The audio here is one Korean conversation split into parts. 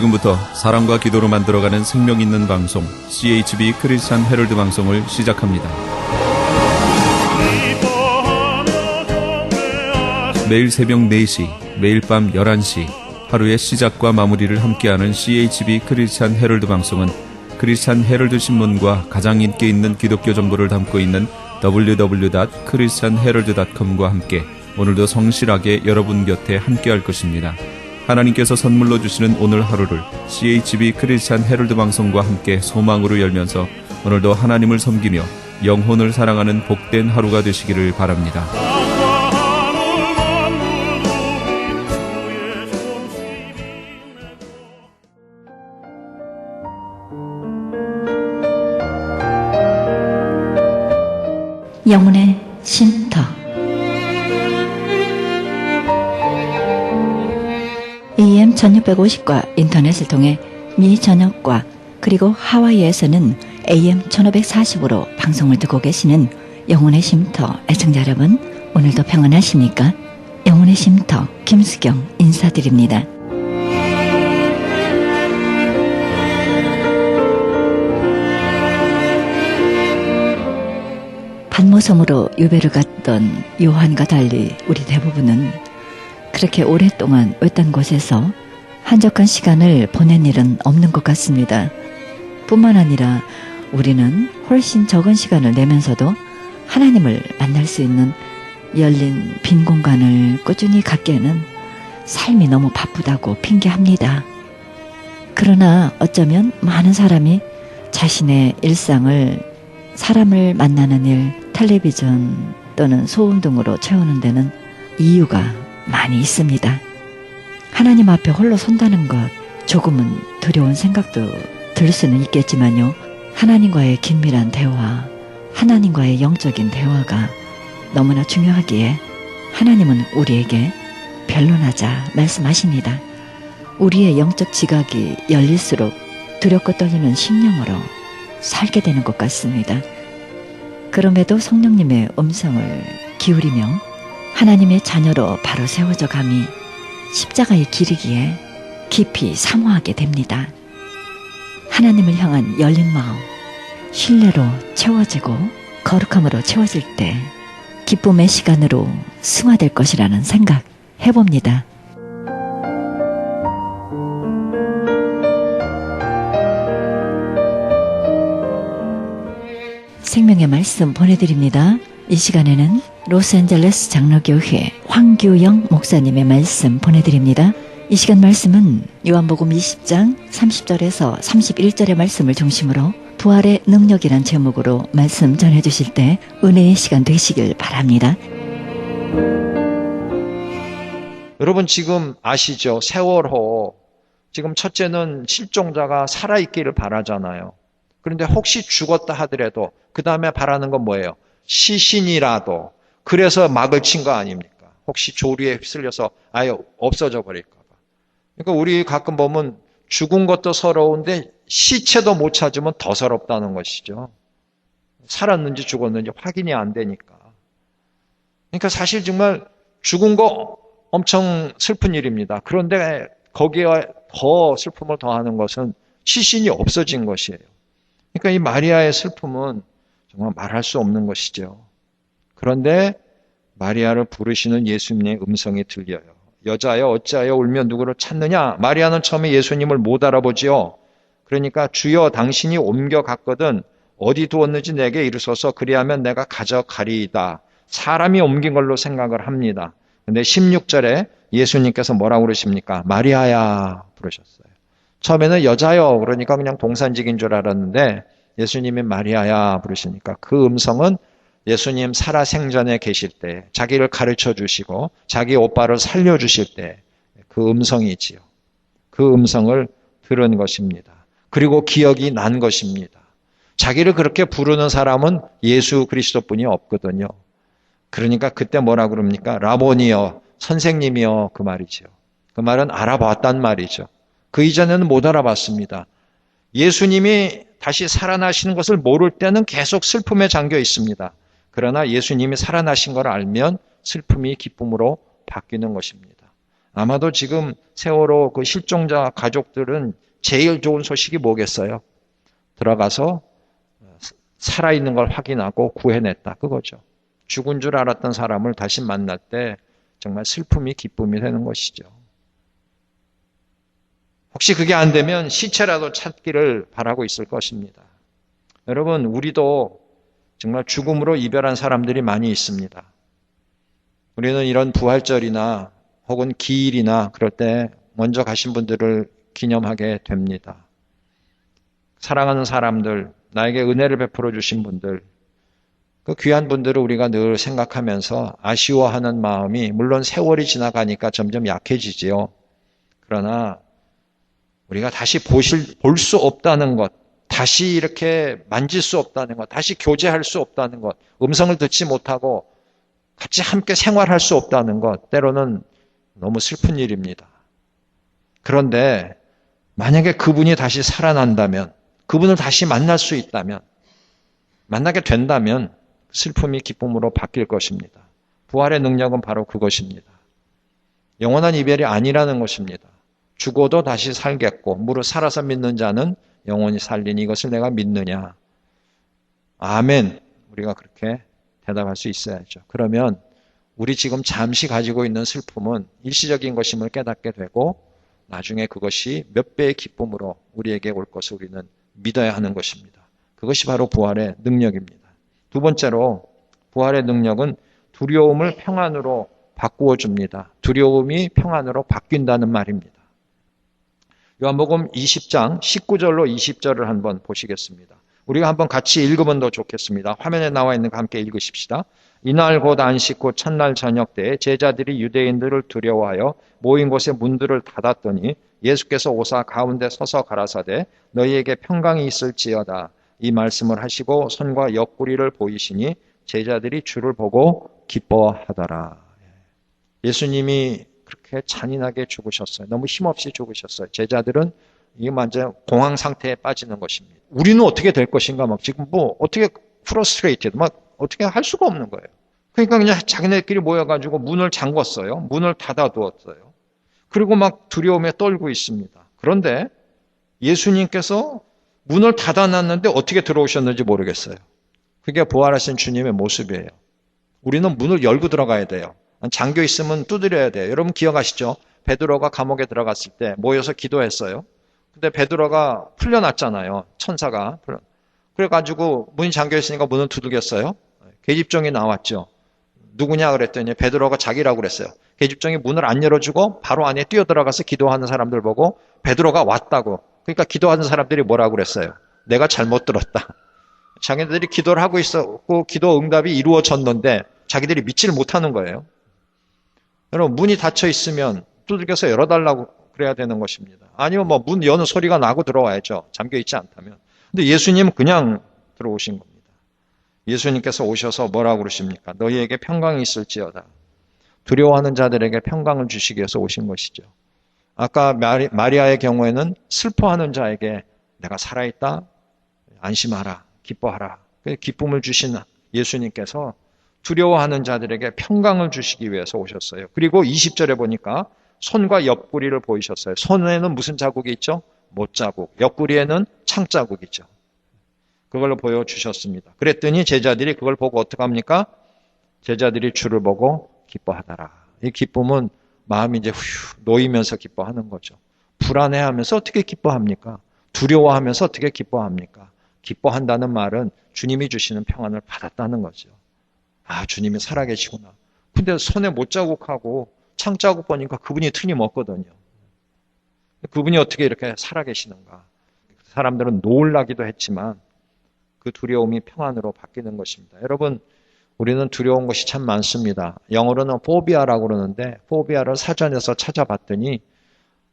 지금부터 사랑과 기도로 만들어가는 생명 있는 방송 CHB 크리스찬 헤럴드 방송을 시작합니다. 매일 새벽 4시, 매일 밤 11시 하루의 시작과 마무리를 함께하는 CHB 크리스찬 헤럴드 방송은 크리스찬 헤럴드 신문과 가장 인기 있는 기독교 정보를 담고 있는 www.christianherald.com과 함께 오늘도 성실하게 여러분 곁에 함께할 것입니다. 하나님께서 선물로 주시는 오늘 하루를 CHB 크리스찬 헤럴드 방송과 함께 소망으로 열면서 오늘도 하나님을 섬기며 영혼을 사랑하는 복된 하루가 되시기를 바랍니다. 영혼의 쉼터. AM 1650과 인터넷을 통해 미 전역과 그리고 하와이에서는 AM 1540으로 방송을 듣고 계시는 영혼의 쉼터 애청자 여러분, 오늘도 평안하십니까? 영혼의 쉼터 김수경 인사드립니다. 반모섬으로 유배를 갔던 요한과 달리 우리 대부분은 그렇게 오랫동안 외딴 곳에서 한적한 시간을 보낸 일은 없는 것 같습니다. 뿐만 아니라 우리는 훨씬 적은 시간을 내면서도 하나님을 만날 수 있는 열린 빈 공간을 꾸준히 갖기에는 삶이 너무 바쁘다고 핑계합니다. 그러나 어쩌면 많은 사람이 자신의 일상을 사람을 만나는 일, 텔레비전 또는 소음 등으로 채우는 데는 이유가 많이 있습니다. 하나님 앞에 홀로 선다는 것, 조금은 두려운 생각도 들 수는 있겠지만요. 하나님과의 긴밀한 대화, 하나님과의 영적인 대화가 너무나 중요하기에 하나님은 우리에게 변론하자 말씀하십니다. 우리의 영적 지각이 열릴수록 두렵고 떨리는 심령으로 살게 되는 것 같습니다. 그럼에도 성령님의 음성을 기울이며 하나님의 자녀로 바로 세워져 감이 십자가의 길이기에 깊이 사모하게 됩니다. 하나님을 향한 열린 마음, 신뢰로 채워지고 거룩함으로 채워질 때 기쁨의 시간으로 승화될 것이라는 생각 해봅니다. 생명의 말씀 보내드립니다. 이 시간에는 로스앤젤레스 장로교회 황규영 목사님의 말씀 보내드립니다. 이 시간 말씀은 요한복음 20장 30절에서 31절의 말씀을 중심으로 부활의 능력이란 제목으로 말씀 전해주실 때 은혜의 시간 되시길 바랍니다. 여러분 지금 아시죠? 세월호 지금 첫째는 실종자가 살아있기를 바라잖아요. 그런데 혹시 죽었다 하더라도 그 다음에 바라는 건 뭐예요? 시신이라도. 그래서 막을 친 거 아닙니까? 혹시 조류에 휩쓸려서 아예 없어져 버릴까 봐. 그러니까 우리 가끔 보면 죽은 것도 서러운데 시체도 못 찾으면 더 서럽다는 것이죠. 살았는지 죽었는지 확인이 안 되니까. 그러니까 사실 정말 죽은 거 엄청 슬픈 일입니다. 그런데 거기에 더 슬픔을 더하는 것은 시신이 없어진 것이에요. 그러니까 이 마리아의 슬픔은 정말 말할 수 없는 것이죠. 그런데 마리아를 부르시는 예수님의 음성이 들려요. 여자여 어찌하여 울며 누구를 찾느냐? 마리아는 처음에 예수님을 못 알아보지요. 그러니까 주여 당신이 옮겨갔거든 어디 두었는지 내게 이르소서 그리하면 내가 가져가리이다. 사람이 옮긴 걸로 생각을 합니다. 근데 16절에 예수님께서 뭐라고 그러십니까? 마리아야 부르셨어요. 처음에는 여자여 그러니까 그냥 동산직인 줄 알았는데 예수님이 마리아야 부르시니까 그 음성은 예수님 살아생전에 계실 때 자기를 가르쳐 주시고 자기 오빠를 살려주실 때 그 음성이지요. 그 음성을 들은 것입니다. 그리고 기억이 난 것입니다. 자기를 그렇게 부르는 사람은 예수 그리스도뿐이 없거든요. 그러니까 그때 뭐라 그럽니까? 라보니여 선생님이여 그 말이죠. 그 말은 알아봤단 말이죠. 그 이전에는 못 알아봤습니다. 예수님이 다시 살아나시는 것을 모를 때는 계속 슬픔에 잠겨 있습니다. 그러나 예수님이 살아나신 걸 알면 슬픔이 기쁨으로 바뀌는 것입니다. 아마도 지금 세월호 그 실종자 가족들은 제일 좋은 소식이 뭐겠어요? 들어가서 살아있는 걸 확인하고 구해냈다. 그거죠. 죽은 줄 알았던 사람을 다시 만날 때 정말 슬픔이 기쁨이 되는 것이죠. 혹시 그게 안 되면 시체라도 찾기를 바라고 있을 것입니다. 여러분, 우리도 정말 죽음으로 이별한 사람들이 많이 있습니다. 우리는 이런 부활절이나 혹은 기일이나 그럴 때 먼저 가신 분들을 기념하게 됩니다. 사랑하는 사람들, 나에게 은혜를 베풀어 주신 분들, 그 귀한 분들을 우리가 늘 생각하면서 아쉬워하는 마음이 물론 세월이 지나가니까 점점 약해지지요. 그러나 우리가 다시 볼 수 없다는 것, 다시 이렇게 만질 수 없다는 것, 다시 교제할 수 없다는 것, 음성을 듣지 못하고 같이 함께 생활할 수 없다는 것, 때로는 너무 슬픈 일입니다. 그런데 만약에 그분이 다시 살아난다면, 그분을 다시 만날 수 있다면, 만나게 된다면 슬픔이 기쁨으로 바뀔 것입니다. 부활의 능력은 바로 그것입니다. 영원한 이별이 아니라는 것입니다. 죽어도 다시 살겠고 무릇 살아서 믿는 자는 영원히 살리니 이것을 내가 믿느냐. 아멘. 우리가 그렇게 대답할 수 있어야죠. 그러면 우리 지금 잠시 가지고 있는 슬픔은 일시적인 것임을 깨닫게 되고 나중에 그것이 몇 배의 기쁨으로 우리에게 올 것을 우리는 믿어야 하는 것입니다. 그것이 바로 부활의 능력입니다. 두 번째로 부활의 능력은 두려움을 평안으로 바꾸어 줍니다. 두려움이 평안으로 바뀐다는 말입니다. 요한복음 20장 19절로 20절을 한번 보시겠습니다. 우리가 한번 같이 읽으면 더 좋겠습니다. 화면에 나와 있는 거 함께 읽으십시다. 이날 곧 안식 후 첫날 저녁 때에 제자들이 유대인들을 두려워하여 모인 곳에 문들을 닫았더니 예수께서 오사 가운데 서서 가라사대 너희에게 평강이 있을지어다. 이 말씀을 하시고 손과 옆구리를 보이시니 제자들이 주를 보고 기뻐하더라. 예수님이 그렇게 잔인하게 죽으셨어요. 너무 힘없이 죽으셨어요. 제자들은 이게 완전 공황 상태에 빠지는 것입니다. 우리는 어떻게 될 것인가 막 지금 뭐 어떻게 프러스트레이티드 막 어떻게 할 수가 없는 거예요. 그러니까 그냥 자기네끼리 모여가지고 문을 잠궜어요. 문을 닫아두었어요. 그리고 막 두려움에 떨고 있습니다. 그런데 예수님께서 문을 닫아놨는데 어떻게 들어오셨는지 모르겠어요. 그게 부활하신 주님의 모습이에요. 우리는 문을 열고 들어가야 돼요. 잠겨 있으면 두드려야 돼요. 여러분 기억하시죠? 베드로가 감옥에 들어갔을 때 모여서 기도했어요. 근데 베드로가 풀려났잖아요. 천사가. 그래가지고 문이 잠겨 있으니까 문을 두들겼어요. 계집종이 나왔죠. 누구냐 그랬더니 베드로가 자기라고 그랬어요. 계집종이 문을 안 열어주고 바로 안에 뛰어들어가서 기도하는 사람들 보고 베드로가 왔다고. 그러니까 기도하는 사람들이 뭐라고 그랬어요? 내가 잘못 들었다. 자기들이 기도를 하고 있었고 기도 응답이 이루어졌는데 자기들이 믿지를 못하는 거예요. 여러분 문이 닫혀 있으면 두들겨서 열어달라고 그래야 되는 것입니다. 아니면 뭐 문 여는 소리가 나고 들어와야죠. 잠겨 있지 않다면. 근데 예수님은 그냥 들어오신 겁니다. 예수님께서 오셔서 뭐라고 그러십니까? 너희에게 평강이 있을지어다. 두려워하는 자들에게 평강을 주시기 위해서 오신 것이죠. 아까 마리아의 경우에는 슬퍼하는 자에게 내가 살아있다. 안심하라. 기뻐하라. 기쁨을 주신 예수님께서 두려워하는 자들에게 평강을 주시기 위해서 오셨어요. 그리고 20절에 보니까 손과 옆구리를 보이셨어요. 손에는 무슨 자국이 있죠? 못자국. 옆구리에는 창자국이죠. 그걸로 보여주셨습니다. 그랬더니 제자들이 그걸 보고 어떻게 합니까? 제자들이 주를 보고 기뻐하더라. 이 기쁨은 마음이 이제 놓이면서 기뻐하는 거죠. 불안해하면서 어떻게 기뻐합니까? 두려워하면서 어떻게 기뻐합니까? 기뻐한다는 말은 주님이 주시는 평안을 받았다는 거죠. 아, 주님이 살아계시구나. 근데 손에 못자국하고 창자국 보니까 그분이 틀림없거든요. 그분이 어떻게 이렇게 살아계시는가. 사람들은 놀라기도 했지만 그 두려움이 평안으로 바뀌는 것입니다. 여러분, 우리는 두려운 것이 참 많습니다. 영어로는 포비아라고 그러는데 포비아를 사전에서 찾아봤더니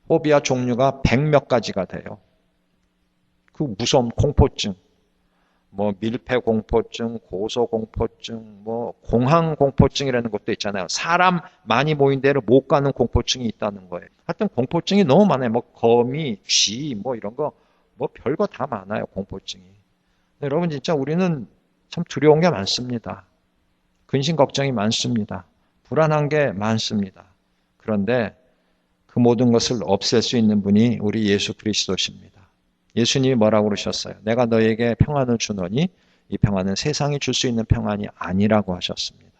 포비아 종류가 100몇 가지가 돼요. 그 무서운 공포증, 뭐 밀폐공포증, 고소공포증, 뭐 공항공포증이라는 것도 있잖아요. 사람 많이 모인 데를 못 가는 공포증이 있다는 거예요. 하여튼 공포증이 너무 많아요. 뭐 거미, 쥐, 뭐 이런 거, 뭐 별거 다 많아요. 공포증이. 여러분 진짜 우리는 참 두려운 게 많습니다. 근심 걱정이 많습니다. 불안한 게 많습니다. 그런데 그 모든 것을 없앨 수 있는 분이 우리 예수 그리스도십니다. 예수님이 뭐라고 그러셨어요? 내가 너에게 평안을 주노니 이 평안은 세상이 줄 수 있는 평안이 아니라고 하셨습니다.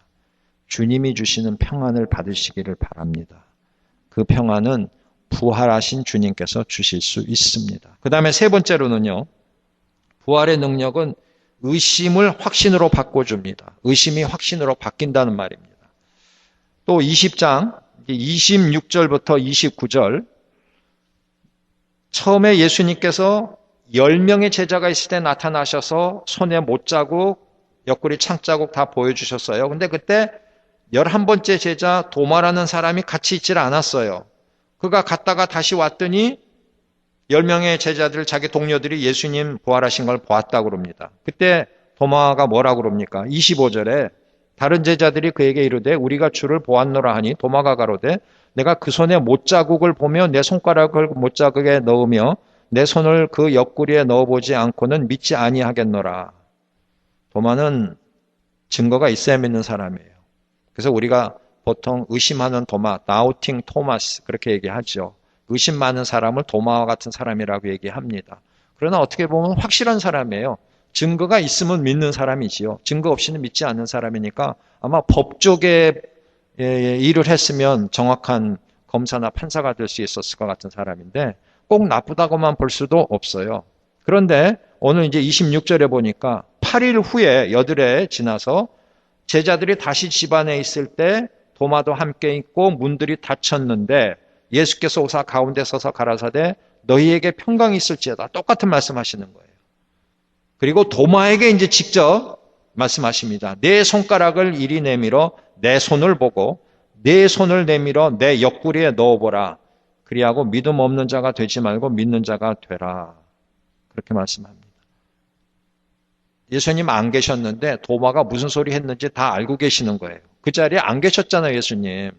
주님이 주시는 평안을 받으시기를 바랍니다. 그 평안은 부활하신 주님께서 주실 수 있습니다. 그 다음에 세 번째로는요. 부활의 능력은 의심을 확신으로 바꿔줍니다. 의심이 확신으로 바뀐다는 말입니다. 또 20장 26절부터 29절 처음에 예수님께서 10명의 제자가 있을 때 나타나셔서 손에 못자국, 옆구리 창자국 다 보여주셨어요. 근데 그때 11번째 제자 도마라는 사람이 같이 있질 않았어요. 그가 갔다가 다시 왔더니 10명의 제자들, 자기 동료들이 예수님 부활하신 걸 보았다고 그럽니다. 그때 도마가 뭐라고 그럽니까? 25절에 다른 제자들이 그에게 이르되 우리가 주를 보았노라 하니 도마가 가로되 내가 그 손에 못자국을 보며 내 손가락을 못자국에 넣으며 내 손을 그 옆구리에 넣어보지 않고는 믿지 아니하겠노라. 도마는 증거가 있어야 믿는 사람이에요. 그래서 우리가 보통 의심하는 도마, 나우팅 토마스 그렇게 얘기하죠. 의심 많은 사람을 도마와 같은 사람이라고 얘기합니다. 그러나 어떻게 보면 확실한 사람이에요. 증거가 있으면 믿는 사람이지요. 증거 없이는 믿지 않는 사람이니까 아마 법조계 일을 했으면 정확한 검사나 판사가 될 수 있었을 것 같은 사람인데 꼭 나쁘다고만 볼 수도 없어요. 그런데 오늘 이제 26절에 보니까 8일 후에 여드레 지나서 제자들이 다시 집안에 있을 때 도마도 함께 있고 문들이 닫혔는데 예수께서 오사 가운데 서서 가라사대 너희에게 평강이 있을지어다. 똑같은 말씀하시는 거예요. 그리고 도마에게 이제 직접 말씀하십니다. 내 손가락을 이리 내밀어 내 손을 보고 내 손을 내밀어 내 옆구리에 넣어보라. 그리하고 믿음 없는 자가 되지 말고 믿는 자가 되라. 그렇게 말씀합니다. 예수님 안 계셨는데 도마가 무슨 소리 했는지 다 알고 계시는 거예요. 그 자리에 안 계셨잖아요, 예수님.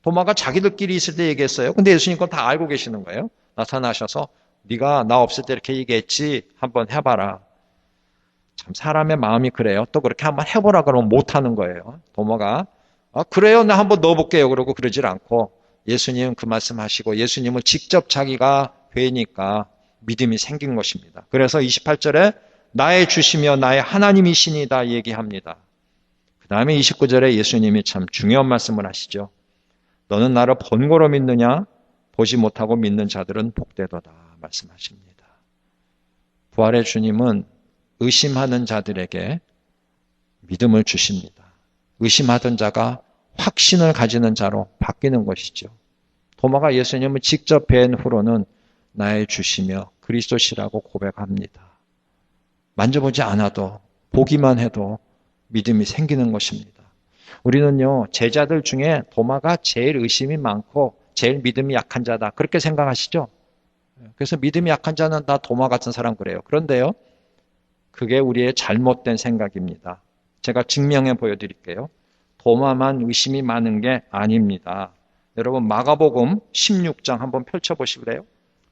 도마가 자기들끼리 있을 때 얘기했어요. 근데 예수님 건 다 알고 계시는 거예요. 나타나셔서 네가 나 없을 때 이렇게 얘기했지? 한번 해봐라. 참 사람의 마음이 그래요. 또 그렇게 한번 해보라 그러면 못하는 거예요. 도마가 그래요? 나 한번 넣어볼게요. 그러고 그러질 않고 예수님 그 말씀하시고 예수님을 직접 자기가 뵈니까 믿음이 생긴 것입니다. 그래서 28절에 나의 주시며 나의 하나님이시니다 얘기합니다. 그 다음에 29절에 예수님이 참 중요한 말씀을 하시죠. 너는 나를 본고로 믿느냐? 보지 못하고 믿는 자들은 복되도다 말씀하십니다. 부활의 주님은 의심하는 자들에게 믿음을 주십니다. 의심하던 자가 확신을 가지는 자로 바뀌는 것이죠. 도마가 예수님을 직접 뵌 후로는 나의 주시며 그리스도시라고 고백합니다. 만져보지 않아도 보기만 해도 믿음이 생기는 것입니다. 우리는요, 제자들 중에 도마가 제일 의심이 많고 제일 믿음이 약한 자다. 그렇게 생각하시죠? 그래서 믿음이 약한 자는 다 도마 같은 사람 그래요. 그런데요, 그게 우리의 잘못된 생각입니다. 제가 증명해 보여드릴게요. 도마만 의심이 많은 게 아닙니다. 여러분 마가복음 16장 한번 펼쳐보실래요?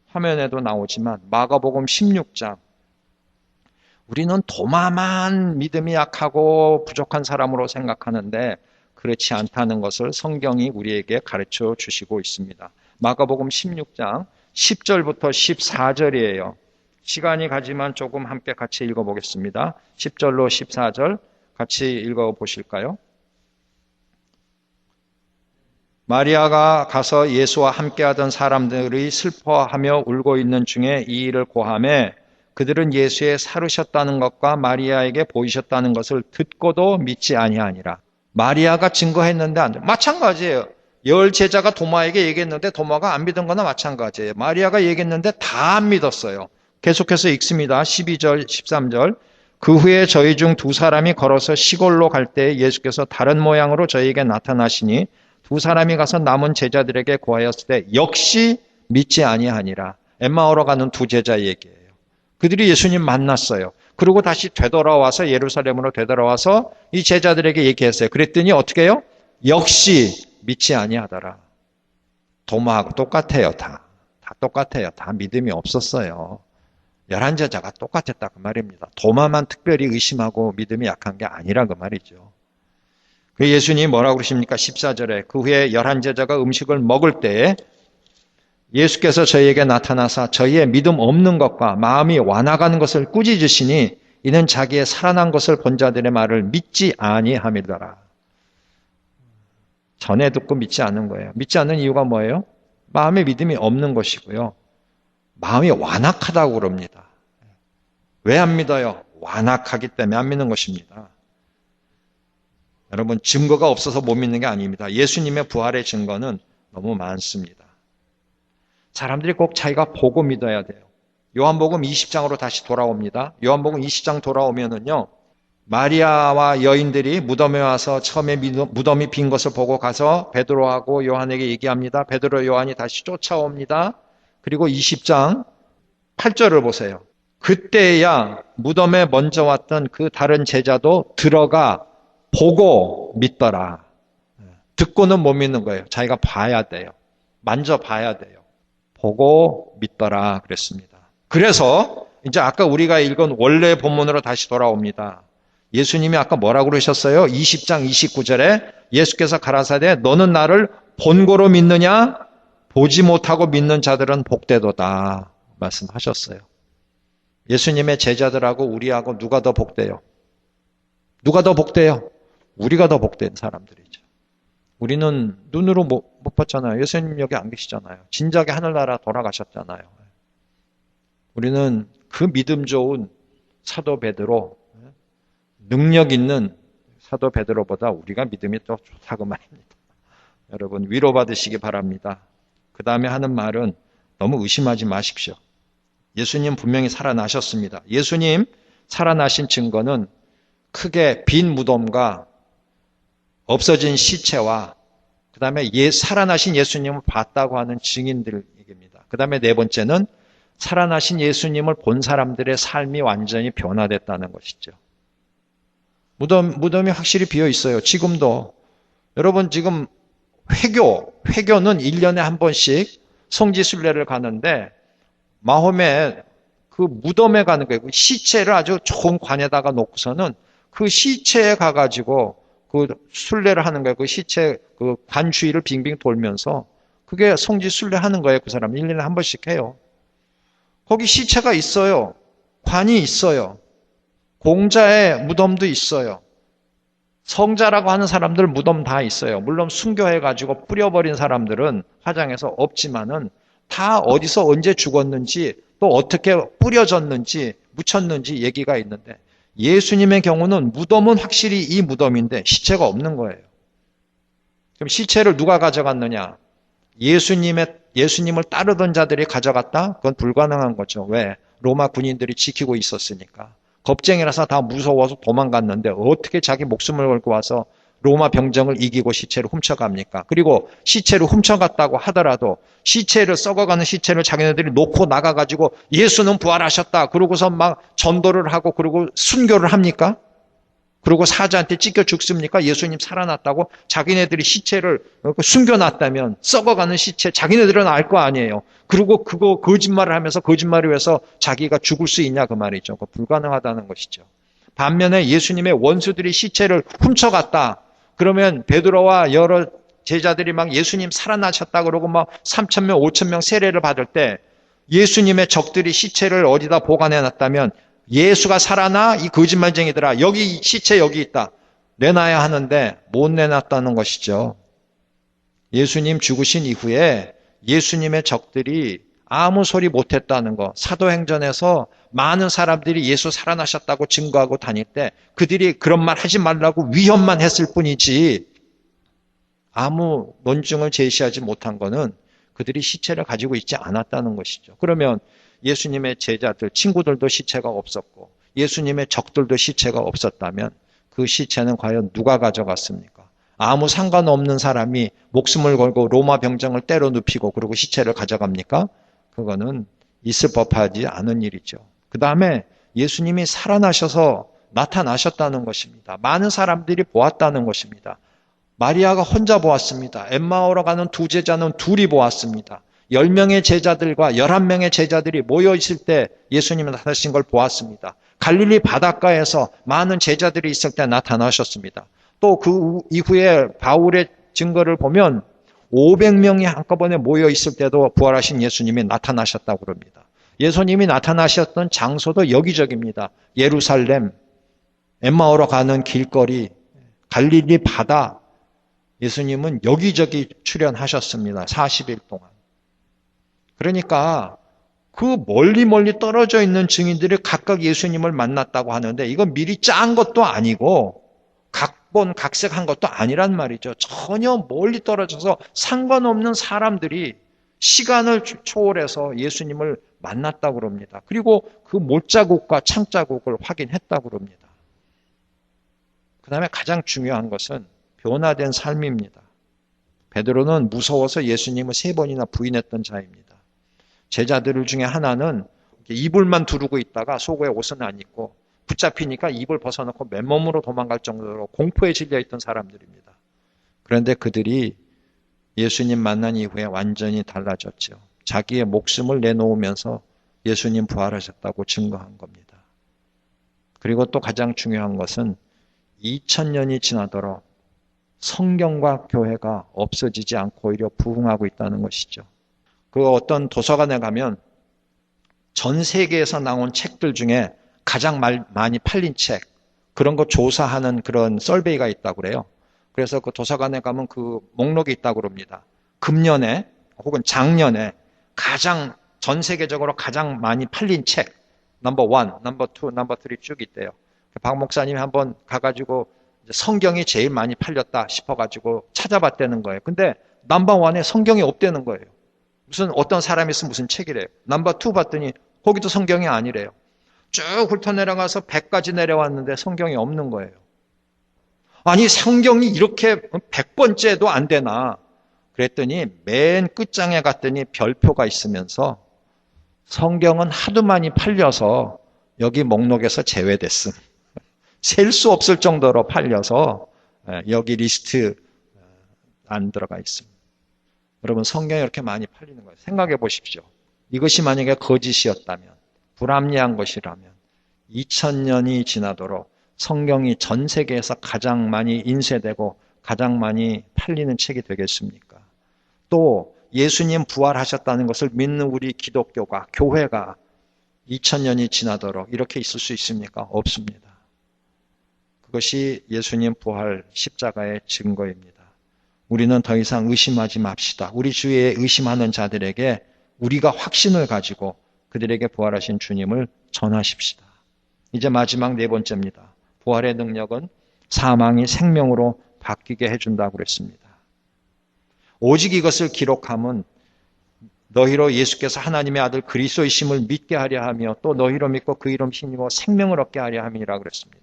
화면에도 나오지만 마가복음 16장 우리는 도마만 믿음이 약하고 부족한 사람으로 생각하는데 그렇지 않다는 것을 성경이 우리에게 가르쳐 주시고 있습니다. 마가복음 16장 10절부터 14절이에요. 시간이 가지만 조금 함께 같이 읽어보겠습니다. 10절로 14절 같이 읽어보실까요? 마리아가 가서 예수와 함께하던 사람들이 슬퍼하며 울고 있는 중에 이 일을 고하매 그들은 예수의 살으셨다는 것과 마리아에게 보이셨다는 것을 듣고도 믿지 아니하니라. 마리아가 증거했는데 안 돼. 마찬가지예요. 10 제자가 도마에게 얘기했는데 도마가 안 믿은 거나 마찬가지예요. 마리아가 얘기했는데 다 안 믿었어요. 계속해서 읽습니다. 12절, 13절. 그 후에 저희 중 두 사람이 걸어서 시골로 갈 때 예수께서 다른 모양으로 저희에게 나타나시니 두 사람이 가서 남은 제자들에게 고하였을 때 역시 믿지 아니하니라. 엠마오로 가는 두 제자 얘기예요. 그들이 예수님 만났어요. 그리고 다시 되돌아와서 예루살렘으로 되돌아와서 이 제자들에게 얘기했어요. 그랬더니 어떻게 해요? 역시 믿지 아니하더라. 도마하고 똑같아요. 다 똑같아요. 다 믿음이 없었어요. 11제자가 똑같았다 그 말입니다. 도마만 특별히 의심하고 믿음이 약한 게 아니라 그 말이죠. 그 예수님이 뭐라고 그러십니까? 14절에 그 후에 11제자가 음식을 먹을 때에 예수께서 저희에게 나타나사 저희의 믿음 없는 것과 마음이 완화가는 것을 꾸짖으시니 이는 자기의 살아난 것을 본 자들의 말을 믿지 아니함이더라. 전에 듣고 믿지 않는 거예요. 믿지 않는 이유가 뭐예요? 마음에 믿음이 없는 것이고요. 마음이 완악하다고 그럽니다. 왜 안 믿어요? 완악하기 때문에 안 믿는 것입니다. 여러분, 증거가 없어서 못 믿는 게 아닙니다. 예수님의 부활의 증거는 너무 많습니다. 사람들이 꼭 자기가 보고 믿어야 돼요. 요한복음 20장으로 다시 돌아옵니다. 요한복음 20장 돌아오면은요, 마리아와 여인들이 무덤에 와서 처음에 무덤이 빈 것을 보고 가서 베드로하고 요한에게 얘기합니다. 베드로, 요한이 다시 쫓아옵니다. 그리고 20장 8절을 보세요. 그때야 무덤에 먼저 왔던 그 다른 제자도 들어가 보고 믿더라. 듣고는 못 믿는 거예요. 자기가 봐야 돼요. 만져봐야 돼요. 보고 믿더라 그랬습니다. 그래서 이제 아까 우리가 읽은 원래 본문으로 다시 돌아옵니다. 예수님이 아까 뭐라고 그러셨어요? 20장 29절에 예수께서 가라사대 너는 나를 본고로 믿느냐? 보지 못하고 믿는 자들은 복되도다 말씀하셨어요. 예수님의 제자들하고 우리하고 누가 더 복돼요? 누가 더 복돼요? 우리가 더 복된 사람들이죠. 우리는 눈으로 못 봤잖아요. 예수님 여기 안 계시잖아요. 진작에 하늘나라 돌아가셨잖아요. 우리는 그 믿음 좋은 사도 베드로, 능력 있는 사도 베드로보다 우리가 믿음이 더 좋다고 말입니다. 여러분 위로받으시기 바랍니다. 그 다음에 하는 말은 너무 의심하지 마십시오. 예수님 분명히 살아나셨습니다. 예수님 살아나신 증거는 크게 빈 무덤과 없어진 시체와 그 다음에 살아나신 예수님을 봤다고 하는 증인들입니다. 그 다음에 네 번째는 살아나신 예수님을 본 사람들의 삶이 완전히 변화됐다는 것이죠. 무덤이 확실히 비어 있어요. 지금도. 여러분 지금 회교는 1년에 한 번씩 성지순례를 가는데 마홈에 그 무덤에 가는 거예요. 그 시체를 아주 좋은 관에다가 놓고서는 그 시체에 가가지고 그 순례를 하는 거예요. 그 시체 그 관 주위를 빙빙 돌면서 그게 성지순례 하는 거예요. 그 사람 1년에 한 번씩 해요. 거기 시체가 있어요. 관이 있어요. 공자의 무덤도 있어요. 성자라고 하는 사람들 무덤 다 있어요. 물론 순교해가지고 뿌려버린 사람들은 화장해서 없지만은 다 어디서 언제 죽었는지 또 어떻게 뿌려졌는지 묻혔는지 얘기가 있는데 예수님의 경우는 무덤은 확실히 이 무덤인데 시체가 없는 거예요. 그럼 시체를 누가 가져갔느냐? 예수님을 따르던 자들이 가져갔다? 그건 불가능한 거죠. 왜? 로마 군인들이 지키고 있었으니까. 겁쟁이라서 다 무서워서 도망갔는데 어떻게 자기 목숨을 걸고 와서 로마 병정을 이기고 시체를 훔쳐갑니까? 그리고 시체를 훔쳐갔다고 하더라도 시체를 썩어가는 시체를 자기네들이 놓고 나가가지고 예수는 부활하셨다. 그러고서 막 전도를 하고 그리고 순교를 합니까? 그리고 사자한테 찢겨 죽습니까? 예수님 살아났다고 자기네들이 시체를 숨겨놨다면 썩어가는 시체 자기네들은 알 거 아니에요. 그리고 그거 거짓말을 하면서 거짓말을 해서 자기가 죽을 수 있냐 그 말이죠. 그거 불가능하다는 것이죠. 반면에 예수님의 원수들이 시체를 훔쳐갔다. 그러면 베드로와 여러 제자들이 막 예수님 살아나셨다 그러고 막 3,000명, 5,000명 세례를 받을 때 예수님의 적들이 시체를 어디다 보관해 놨다면 예수가 살아나 이 거짓말쟁이들아 여기 시체 여기 있다 내놔야 하는데 못 내놨다는 것이죠. 예수님 죽으신 이후에 예수님의 적들이 아무 소리 못했다는 거. 사도행전에서 많은 사람들이 예수 살아나셨다고 증거하고 다닐 때 그들이 그런 말 하지 말라고 위협만 했을 뿐이지 아무 논증을 제시하지 못한 거는 그들이 시체를 가지고 있지 않았다는 것이죠. 그러면 예수님의 제자들, 친구들도 시체가 없었고 예수님의 적들도 시체가 없었다면 그 시체는 과연 누가 가져갔습니까? 아무 상관없는 사람이 목숨을 걸고 로마 병정을 때려 눕히고 그리고 시체를 가져갑니까? 그거는 있을 법하지 않은 일이죠. 그 다음에 예수님이 살아나셔서 나타나셨다는 것입니다. 많은 사람들이 보았다는 것입니다. 마리아가 혼자 보았습니다. 엠마오로 가는 두 제자는 둘이 보았습니다. 10명의 제자들과 11명의 제자들이 모여있을 때 예수님이 나타나신 걸 보았습니다. 갈릴리 바닷가에서 많은 제자들이 있을 때 나타나셨습니다. 또 그 이후에 바울의 증거를 보면 500명이 한꺼번에 모여 있을 때도 부활하신 예수님이 나타나셨다고 그럽니다. 예수님이 나타나셨던 장소도 여기저기입니다. 예루살렘, 엠마오로 가는 길거리, 갈릴리 바다, 예수님은 여기저기 출현하셨습니다. 40일 동안. 그러니까 그 멀리 떨어져 있는 증인들이 각각 예수님을 만났다고 하는데 이건 미리 짠 것도 아니고 각색한 것도 아니란 말이죠. 전혀 멀리 떨어져서 상관없는 사람들이 시간을 초월해서 예수님을 만났다고 그럽니다. 그리고 그 못자국과 창자국을 확인했다고 그럽니다. 그 다음에 가장 중요한 것은 변화된 삶입니다. 베드로는 무서워서 예수님을 3번이나 부인했던 자입니다. 제자들 중에 하나는 이불만 두르고 있다가 속에 옷은 안 입고 붙잡히니까 이불 벗어놓고 맨몸으로 도망갈 정도로 공포에 질려있던 사람들입니다. 그런데 그들이 예수님 만난 이후에 완전히 달라졌죠. 자기의 목숨을 내놓으면서 예수님 부활하셨다고 증거한 겁니다. 그리고 또 가장 중요한 것은 2000년이 지나도록 성경과 교회가 없어지지 않고 오히려 부흥하고 있다는 것이죠. 그 어떤 도서관에 가면 전 세계에서 나온 책들 중에 가장 많이 팔린 책, 그런 거 조사하는 그런 서베이가 있다고 그래요. 그래서 그 도서관에 가면 그 목록이 있다고 그럽니다. 금년에 혹은 작년에 가장 전 세계적으로 가장 많이 팔린 책, 넘버 1, 넘버 2, 넘버 3 쭉 있대요. 박 목사님이 한번 가가지고 성경이 제일 많이 팔렸다 싶어가지고 찾아봤다는 거예요. 근데 넘버 1에 성경이 없다는 거예요. 무슨 어떤 사람이 쓴 무슨 책이래요. 넘버 2 봤더니 거기도 성경이 아니래요. 쭉 훑어내려가서 100까지 내려왔는데 성경이 없는 거예요. 아니 성경이 이렇게 100번째도 안 되나. 그랬더니 맨 끝장에 갔더니 별표가 있으면서 성경은 하도 많이 팔려서 여기 목록에서 제외됐음. 셀 수 없을 정도로 팔려서 여기 리스트 안 들어가 있습니다. 여러분 성경이 이렇게 많이 팔리는 거예요. 생각해 보십시오. 이것이 만약에 거짓이었다면, 불합리한 것이라면 2000년이 지나도록 성경이 전 세계에서 가장 많이 인쇄되고 가장 많이 팔리는 책이 되겠습니까? 또 예수님 부활하셨다는 것을 믿는 우리 기독교가, 교회가 2000년이 지나도록 이렇게 있을 수 있습니까? 없습니다. 그것이 예수님 부활 십자가의 증거입니다. 우리는 더 이상 의심하지 맙시다. 우리 주위에 의심하는 자들에게 우리가 확신을 가지고 그들에게 부활하신 주님을 전하십시다. 이제 마지막 4번째입니다. 부활의 능력은 사망이 생명으로 바뀌게 해준다고 그랬습니다. 오직 이것을 기록함은 너희로 예수께서 하나님의 아들 그리스도이심을 믿게 하려 하며 또 너희로 믿고 그 이름 힘입어 생명을 얻게 하려 함이라 그랬습니다.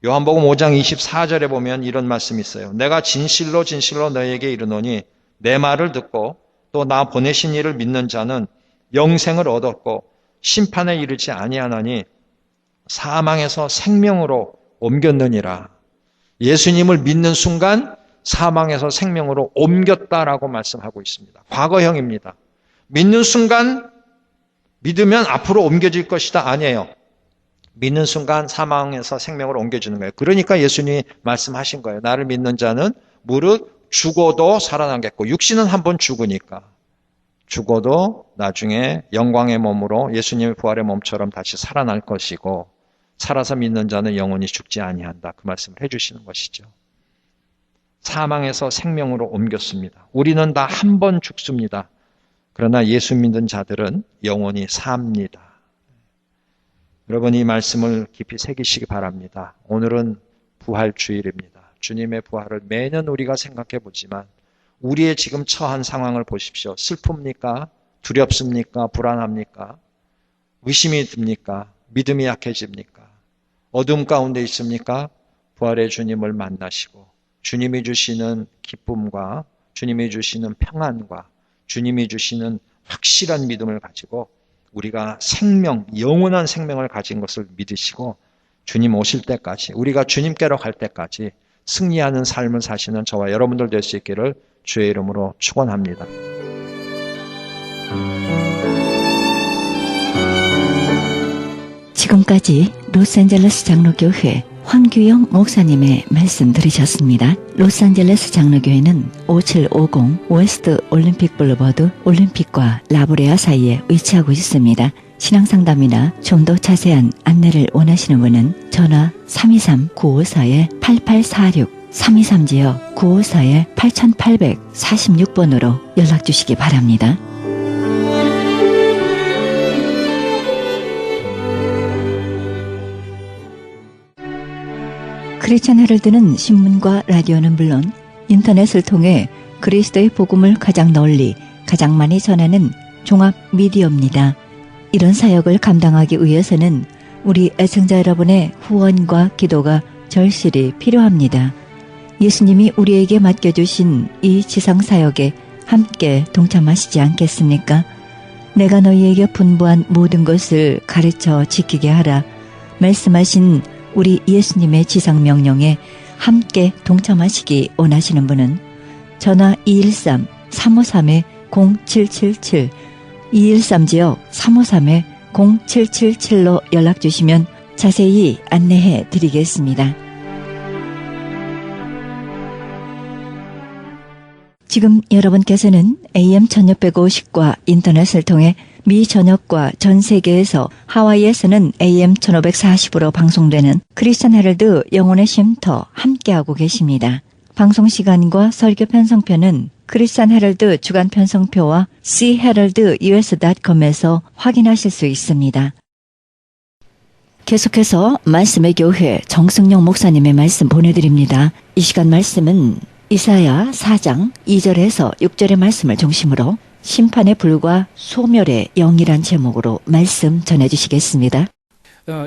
요한복음 5장 24절에 보면 이런 말씀이 있어요. 내가 진실로 너희에게 이르노니 내 말을 듣고 또 나 보내신 이를 믿는 자는 영생을 얻었고 심판에 이르지 아니하나니 사망에서 생명으로 옮겼느니라. 예수님을 믿는 순간 사망에서 생명으로 옮겼다라고 말씀하고 있습니다. 과거형입니다. 믿는 순간 믿으면 앞으로 옮겨질 것이다 아니에요. 믿는 순간 사망에서 생명으로 옮겨주는 거예요. 그러니까 예수님이 말씀하신 거예요. 나를 믿는 자는 무릇 죽어도 살아나겠고, 육신은 한번 죽으니까 죽어도 나중에 영광의 몸으로 예수님의 부활의 몸처럼 다시 살아날 것이고, 살아서 믿는 자는 영원히 죽지 아니한다. 그 말씀을 해주시는 것이죠. 사망에서 생명으로 옮겼습니다. 우리는 다 한 번 죽습니다. 그러나 예수 믿는 자들은 영원히 삽니다. 여러분 이 말씀을 깊이 새기시기 바랍니다. 오늘은 부활주일입니다. 주님의 부활을 매년 우리가 생각해 보지만 우리의 지금 처한 상황을 보십시오. 슬픕니까? 두렵습니까? 불안합니까? 의심이 듭니까? 믿음이 약해집니까? 어둠 가운데 있습니까? 부활의 주님을 만나시고 주님이 주시는 기쁨과 주님이 주시는 평안과 주님이 주시는 확실한 믿음을 가지고 우리가 생명, 영원한 생명을 가진 것을 믿으시고 주님 오실 때까지, 우리가 주님께로 갈 때까지 승리하는 삶을 사시는 저와 여러분들 될 수 있기를 주의 이름으로 축원합니다. 지금까지 로스앤젤레스 장로교회 황규영 목사님의 말씀 들으셨습니다. 로스앤젤레스 장로교회는 5750 웨스트 올림픽 블루버드 올림픽과 라브레아 사이에 위치하고 있습니다. 신앙상담이나 좀 더 자세한 안내를 원하시는 분은 전화 323-954-8846 323지역 954-8846번으로 연락 주시기 바랍니다. 크리스천 헤럴드는 신문과 라디오는 물론 인터넷을 통해 그리스도의 복음을 가장 널리 가장 많이 전하는 종합 미디어입니다. 이런 사역을 감당하기 위해서는 우리 애청자 여러분의 후원과 기도가 절실히 필요합니다. 예수님이 우리에게 맡겨주신 이 지상사역에 함께 동참하시지 않겠습니까? 내가 너희에게 분부한 모든 것을 가르쳐 지키게 하라 말씀하신 우리 예수님의 지상명령에 함께 동참하시기 원하시는 분은 전화 213-353-0777 213지역 353-0777로 연락주시면 자세히 안내해 드리겠습니다. 지금 여러분께서는 AM 1650과 인터넷을 통해 미 전역과 전 세계에서 하와이에서는 AM 1540으로 방송되는 크리스천 헤럴드 영혼의 쉼터 함께하고 계십니다. 방송 시간과 설교 편성표는 크리스천 헤럴드 주간 편성표와 cheheraldus.com에서 확인하실 수 있습니다. 계속해서 말씀의 교회 정승용 목사님의 말씀 보내드립니다. 이 시간 말씀은 이사야 4장 2절에서 6절의 말씀을 중심으로 심판의 불과 소멸의 영이란 제목으로 말씀 전해주시겠습니다.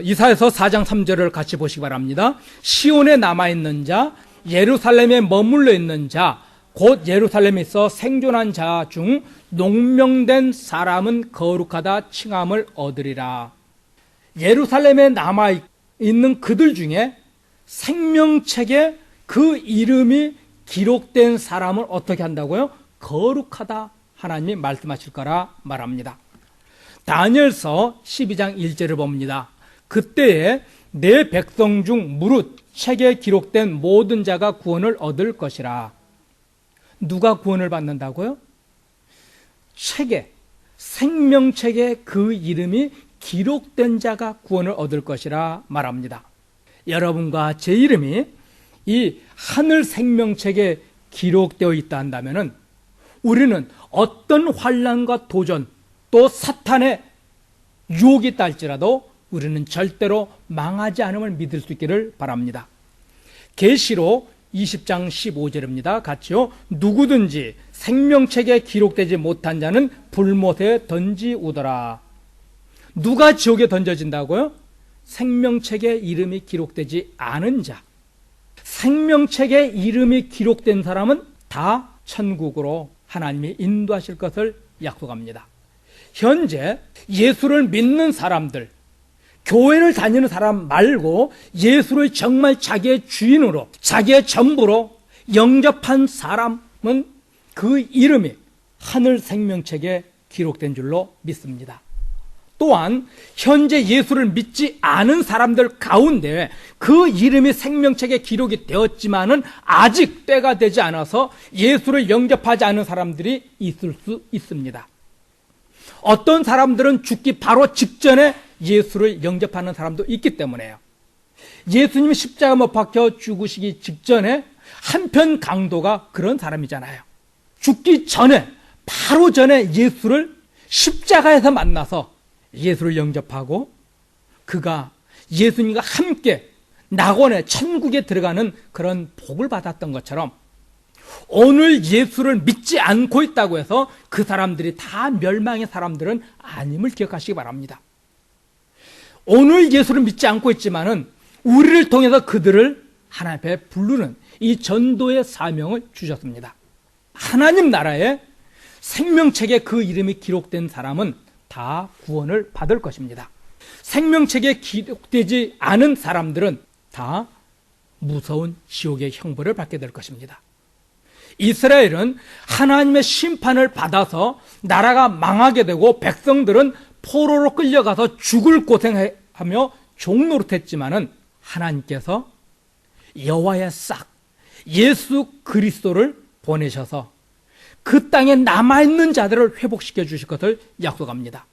이사야서 4장 3절을 같이 보시기 바랍니다. 시온에 남아있는 자, 예루살렘에 머물러 있는 자, 곧 예루살렘에 있어 생존한 자 중 농명된 사람은 거룩하다 칭함을 얻으리라. 예루살렘에 남아있는 그들 중에 생명책에 그 이름이 기록된 사람을 어떻게 한다고요? 거룩하다 하나님이 말씀하실 거라 말합니다. 다니엘서 12장 1절을 봅니다. 그때에 내 백성 중 무릇 책에 기록된 모든 자가 구원을 얻을 것이라. 누가 구원을 받는다고요? 책에, 생명책에 그 이름이 기록된 자가 구원을 얻을 것이라 말합니다. 여러분과 제 이름이 이 하늘 생명책에 기록되어 있다 한다면은 우리는 어떤 환난과 도전 또 사탄의 유혹이 있다 할지라도 우리는 절대로 망하지 않음을 믿을 수 있기를 바랍니다. 계시록 20장 15절입니다. 같이요. 누구든지 생명책에 기록되지 못한 자는 불못에 던지우더라. 누가 지옥에 던져진다고요? 생명책에 이름이 기록되지 않은 자. 생명책에 이름이 기록된 사람은 다 천국으로 하나님이 인도하실 것을 약속합니다. 현재 예수를 믿는 사람들, 교회를 다니는 사람 말고 예수를 정말 자기의 주인으로, 자기의 전부로 영접한 사람은 그 이름이 하늘 생명책에 기록된 줄로 믿습니다. 또한 현재 예수를 믿지 않은 사람들 가운데 그 이름이 생명책에 기록이 되었지만은 아직 때가 되지 않아서 예수를 영접하지 않은 사람들이 있을 수 있습니다. 어떤 사람들은 죽기 바로 직전에 예수를 영접하는 사람도 있기 때문에요. 예수님이 십자가 못 박혀 죽으시기 직전에 한편 강도가 그런 사람이잖아요. 죽기 전에, 바로 전에 예수를 십자가에서 만나서 예수를 영접하고 그가 예수님과 함께 낙원의 천국에 들어가는 그런 복을 받았던 것처럼 오늘 예수를 믿지 않고 있다고 해서 그 사람들이 다 멸망의 사람들은 아님을 기억하시기 바랍니다. 오늘 예수를 믿지 않고 있지만은 우리를 통해서 그들을 하나님 앞에 부르는 이 전도의 사명을 주셨습니다. 하나님 나라에 생명책에 그 이름이 기록된 사람은 다 구원을 받을 것입니다. 생명책에 기록되지 않은 사람들은 다 무서운 지옥의 형벌을 받게 될 것입니다. 이스라엘은 하나님의 심판을 받아서 나라가 망하게 되고 백성들은 포로로 끌려가서 죽을 고생하며 종노릇했지만은 하나님께서 여호와의 싹 예수 그리스도를 보내셔서 그 땅에 남아있는 자들을 회복시켜 주실 것을 약속합니다.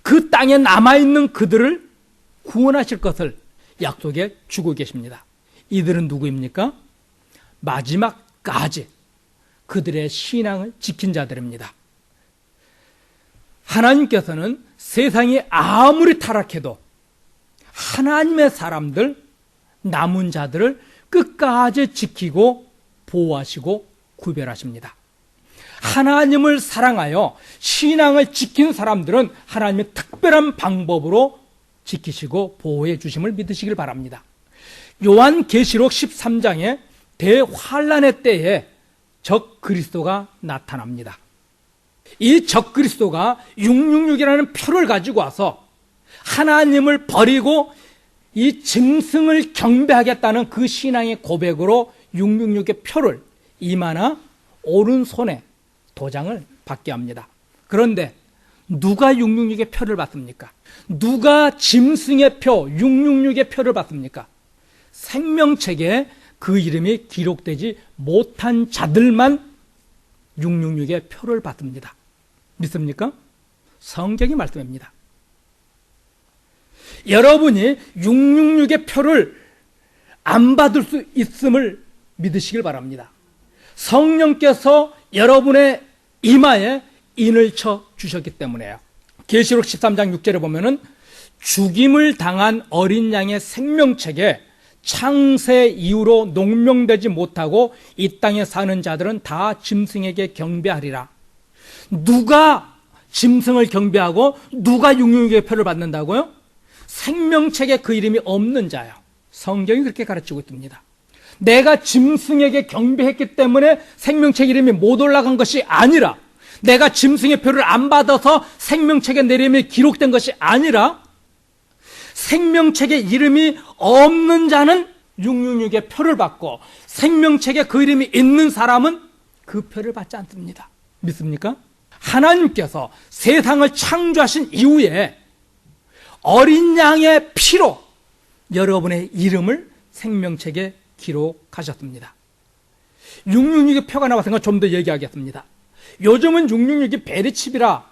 그 땅에 남아있는 그들을 구원하실 것을 약속해 주고 계십니다. 이들은 누구입니까? 마지막까지 그들의 신앙을 지킨 자들입니다. 하나님께서는 세상이 아무리 타락해도 하나님의 사람들, 남은 자들을 끝까지 지키고 보호하시고 구별하십니다. 하나님을 사랑하여 신앙을 지킨 사람들은 하나님의 특별한 방법으로 지키시고 보호해 주심을 믿으시길 바랍니다. 요한계시록 13장에 대환란의 때에 적 그리스도가 나타납니다. 이 적 그리스도가 666이라는 표를 가지고 와서 하나님을 버리고 이 짐승을 경배하겠다는 그 신앙의 고백으로 666의 표를 이마나 오른손에 도장을 받게 합니다. 그런데 누가 666의 표를 받습니까? 누가 짐승의 표, 666의 표를 받습니까? 생명책에 그 이름이 기록되지 못한 자들만 666의 표를 받습니다. 믿습니까? 성경이 말씀입니다. 여러분이 666의 표를 안 받을 수 있음을 믿으시길 바랍니다. 성령께서 여러분의 이마에 인을 쳐 주셨기 때문에요. 계시록 13장 6절에 보면은 죽임을 당한 어린 양의 생명책에 창세 이후로 농명되지 못하고 이 땅에 사는 자들은 다 짐승에게 경배하리라. 누가 짐승을 경배하고 누가 666의 표를 받는다고요? 생명책에 그 이름이 없는 자요. 성경이 그렇게 가르치고 있습니다. 내가 짐승에게 경배했기 때문에 생명책 이름이 못 올라간 것이 아니라, 내가 짐승의 표를 안 받아서 생명책에 내 이름이 기록된 것이 아니라, 생명책에 이름이 없는 자는 666의 표를 받고 생명책에 그 이름이 있는 사람은 그 표를 받지 않습니다. 믿습니까? 하나님께서 세상을 창조하신 이후에 어린 양의 피로 여러분의 이름을 생명책에 기록하셨습니다. 666의 표가 나왔으니까 좀 더 얘기하겠습니다. 요즘은 666이 베리칩이라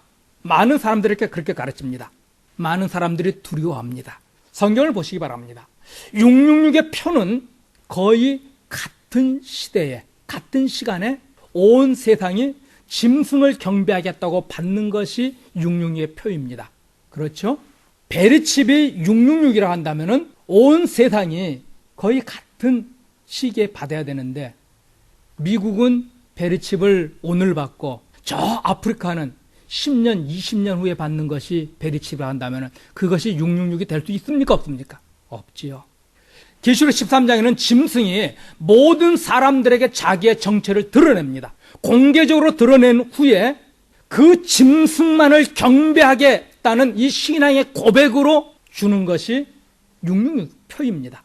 많은 사람들에게 그렇게 가르칩니다. 많은 사람들이 두려워합니다. 성경을 보시기 바랍니다. 666의 표는 거의 같은 시대에, 같은 시간에 온 세상이 짐승을 경배하겠다고 받는 것이 666의 표입니다. 그렇죠? 베리칩이 666이라 한다면은 온 세상이 거의 같은 시기에 받아야 되는데, 미국은 베리칩을 오늘 받고 저 아프리카는 10년, 20년 후에 받는 것이 베리칩이라 한다면 그것이 666이 될 수 있습니까? 없습니까? 없지요. 계시록 13장에는 짐승이 모든 사람들에게 자기의 정체를 드러냅니다. 공개적으로 드러낸 후에 그 짐승만을 경배하겠다는 이 신앙의 고백으로 주는 것이 666 표입니다.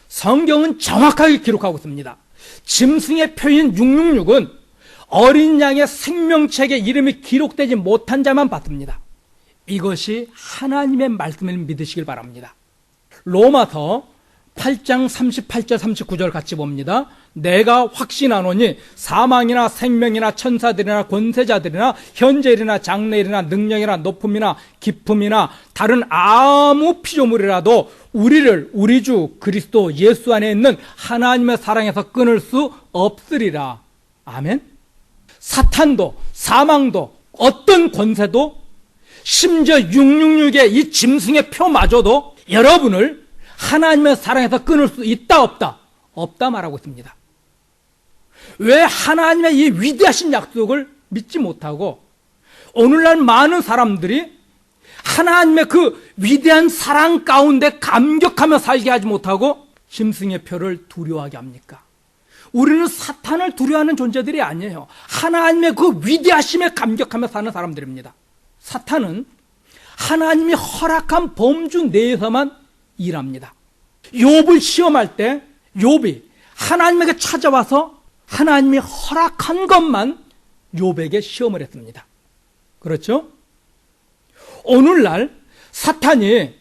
성경은 정확하게 기록하고 있습니다. 짐승의 표인 666은 어린 양의 생명책에 이름이 기록되지 못한 자만 받습니다. 이것이 하나님의 말씀을 믿으시길 바랍니다. 로마서 8장 38절 39절 같이 봅니다. 내가 확신하노니 사망이나 생명이나 천사들이나 권세자들이나 현재일이나 장래일이나 능력이나 높음이나 깊음이나 다른 아무 피조물이라도 우리를 우리 주 그리스도 예수 안에 있는 하나님의 사랑에서 끊을 수 없으리라. 아멘. 사탄도 사망도 어떤 권세도 심지어 666의 이 짐승의 표마저도 여러분을 하나님의 사랑에서 끊을 수 있다 없다? 없다 말하고 있습니다. 왜 하나님의 이 위대하신 약속을 믿지 못하고 오늘날 많은 사람들이 하나님의 그 위대한 사랑 가운데 감격하며 살게 하지 못하고 짐승의 표를 두려워하게 합니까? 우리는 사탄을 두려워하는 존재들이 아니에요. 하나님의 그 위대하심에 감격하며 사는 사람들입니다. 사탄은 하나님이 허락한 범주 내에서만 일합니다. 욥을 시험할 때 욥이 하나님에게 찾아와서 하나님이 허락한 것만 욥에게 시험을 했습니다. 그렇죠? 오늘날 사탄이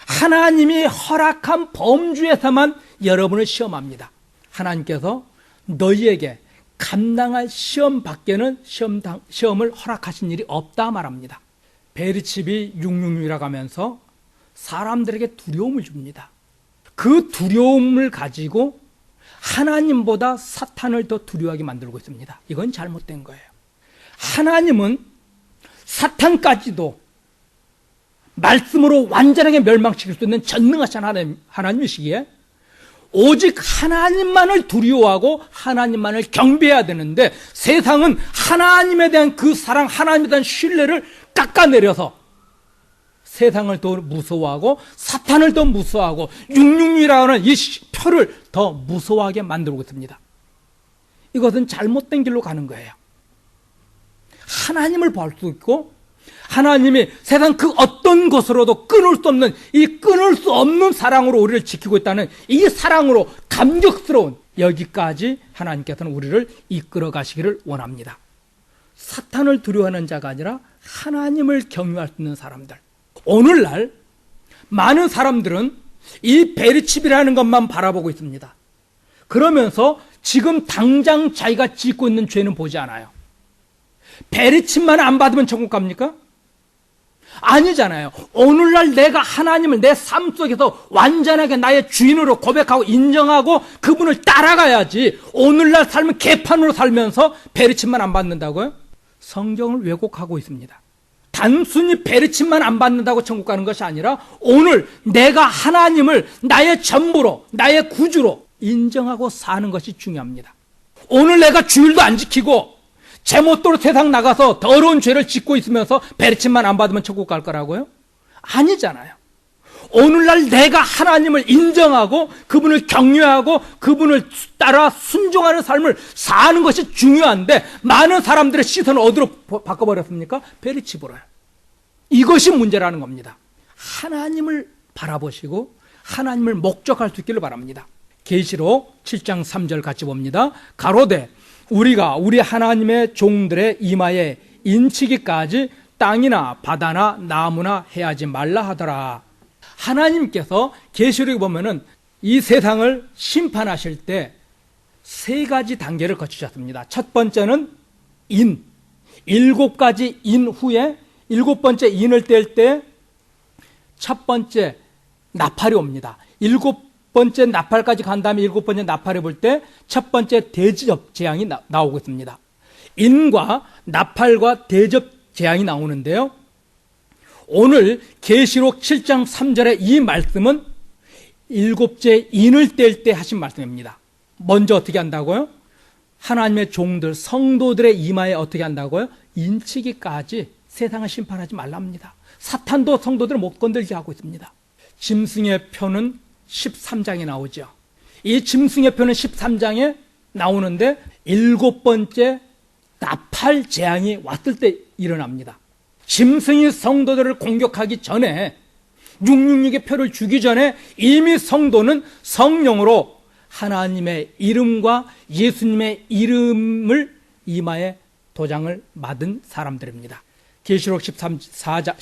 하나님이 허락한 범주에서만 여러분을 시험합니다. 하나님께서 너희에게 감당할 시험 밖에는 시험을 허락하신 일이 없다 말합니다. 베르칩이 666이라고 하면서 사람들에게 두려움을 줍니다. 그 두려움을 가지고 하나님보다 사탄을 더 두려워하게 만들고 있습니다. 이건 잘못된 거예요. 하나님은 사탄까지도 말씀으로 완전하게 멸망시킬 수 있는 전능하신 하나님이시기에 오직 하나님만을 두려워하고 하나님만을 경배해야 되는데 세상은 하나님에 대한 그 사랑, 하나님에 대한 신뢰를 깎아내려서 세상을 더 무서워하고 사탄을 더 무서워하고 666이라는 이 표를 더 무서워하게 만들고 있습니다. 이것은 잘못된 길로 가는 거예요. 하나님을 볼 수 있고 하나님이 세상 그 어떤 것으로도 끊을 수 없는 이 끊을 수 없는 사랑으로 우리를 지키고 있다는 이 사랑으로 감격스러운 여기까지 하나님께서는 우리를 이끌어 가시기를 원합니다. 사탄을 두려워하는 자가 아니라 하나님을 경유할 수 있는 사람들. 오늘날 많은 사람들은 이 베르칩이라는 것만 바라보고 있습니다. 그러면서 지금 당장 자기가 짓고 있는 죄는 보지 않아요. 베르칩만 안 받으면 천국 갑니까? 아니잖아요. 오늘날 내가 하나님을 내 삶 속에서 완전하게 나의 주인으로 고백하고 인정하고 그분을 따라가야지. 오늘날 삶은 개판으로 살면서 베르칩만 안 받는다고요? 성경을 왜곡하고 있습니다. 단순히 베르칩만 안 받는다고 천국 가는 것이 아니라 오늘 내가 하나님을 나의 전부로 나의 구주로 인정하고 사는 것이 중요합니다. 오늘 내가 주일도 안 지키고 제멋대로 세상 나가서 더러운 죄를 짓고 있으면서 베르칩만 안 받으면 천국 갈 거라고요? 아니잖아요. 오늘날 내가 하나님을 인정하고 그분을 경외하고 그분을 따라 순종하는 삶을 사는 것이 중요한데 많은 사람들의 시선을 어디로 바꿔버렸습니까? 베르칩으로요. 이것이 문제라는 겁니다. 하나님을 바라보시고 하나님을 목적할 수 있기를 바랍니다. 계시록 7장 3절 같이 봅니다. 가로되 우리가 우리 하나님의 종들의 이마에 인치기까지 땅이나 바다나 나무나 해하지 말라 하더라. 하나님께서 계시록에 보면은 이 세상을 심판하실 때 세 가지 단계를 거치셨습니다. 첫 번째는 인, 7가지 인 후에 7번째 인을 뗄 때 첫 번째 나팔이 옵니다. 7번째 나팔까지 간 다음에 7번째 나팔을 볼 때 첫 번째 대접 재앙이 나오고 있습니다. 인과 나팔과 대접 재앙이 나오는데요. 오늘 계시록 7장 3절의 이 말씀은 7째 인을 뗄 때 하신 말씀입니다. 먼저 어떻게 한다고요? 하나님의 종들, 성도들의 이마에 어떻게 한다고요? 인치기까지 세상을 심판하지 말랍니다. 사탄도 성도들을 못 건들게 하고 있습니다. 짐승의 표는 13장에 나오죠. 이 짐승의 표는 13장에 나오는데 7번째 나팔 재앙이 왔을 때 일어납니다. 짐승이 성도들을 공격하기 전에 666의 표를 주기 전에 이미 성도는 성령으로 하나님의 이름과 예수님의 이름을 이마에 도장을 맞은 사람들입니다. 계시록 14장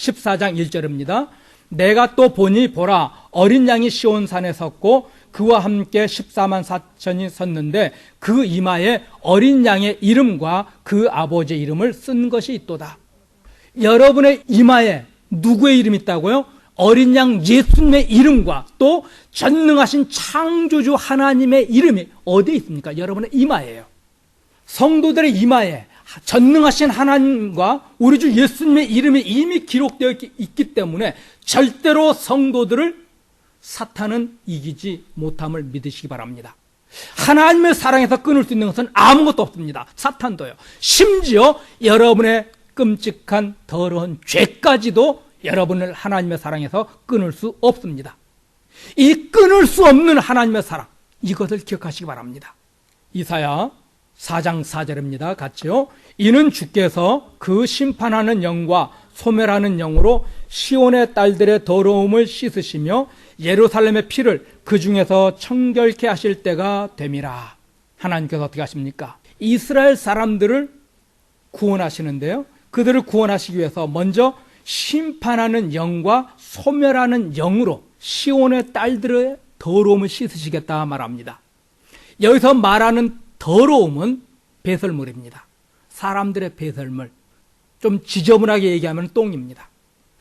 1절입니다. 내가 또 보니 보라 어린 양이 시온산에 섰고 그와 함께 14만 4천이 섰는데 그 이마에 어린 양의 이름과 그 아버지의 이름을 쓴 것이 있도다. 여러분의 이마에 누구의 이름이 있다고요? 어린 양 예수님의 이름과 또 전능하신 창조주 하나님의 이름이 어디에 있습니까? 여러분의 이마예요. 성도들의 이마에 전능하신 하나님과 우리 주 예수님의 이름이 이미 기록되어 있기 때문에 절대로 성도들을 사탄은 이기지 못함을 믿으시기 바랍니다. 하나님의 사랑에서 끊을 수 있는 것은 아무것도 없습니다. 사탄도요. 심지어 여러분의 끔찍한 더러운 죄까지도 여러분을 하나님의 사랑에서 끊을 수 없습니다. 이 끊을 수 없는 하나님의 사랑, 이것을 기억하시기 바랍니다. 이사야 4장 4절입니다. 같이요. 이는 주께서 그 심판하는 영과 소멸하는 영으로 시온의 딸들의 더러움을 씻으시며 예루살렘의 피를 그 중에서 청결케 하실 때가 됨이라. 하나님께서 어떻게 하십니까? 이스라엘 사람들을 구원하시는데요. 그들을 구원하시기 위해서 먼저 심판하는 영과 소멸하는 영으로 시온의 딸들의 더러움을 씻으시겠다 말합니다. 여기서 말하는 더러움은 배설물입니다. 사람들의 배설물. 좀 지저분하게 얘기하면 똥입니다.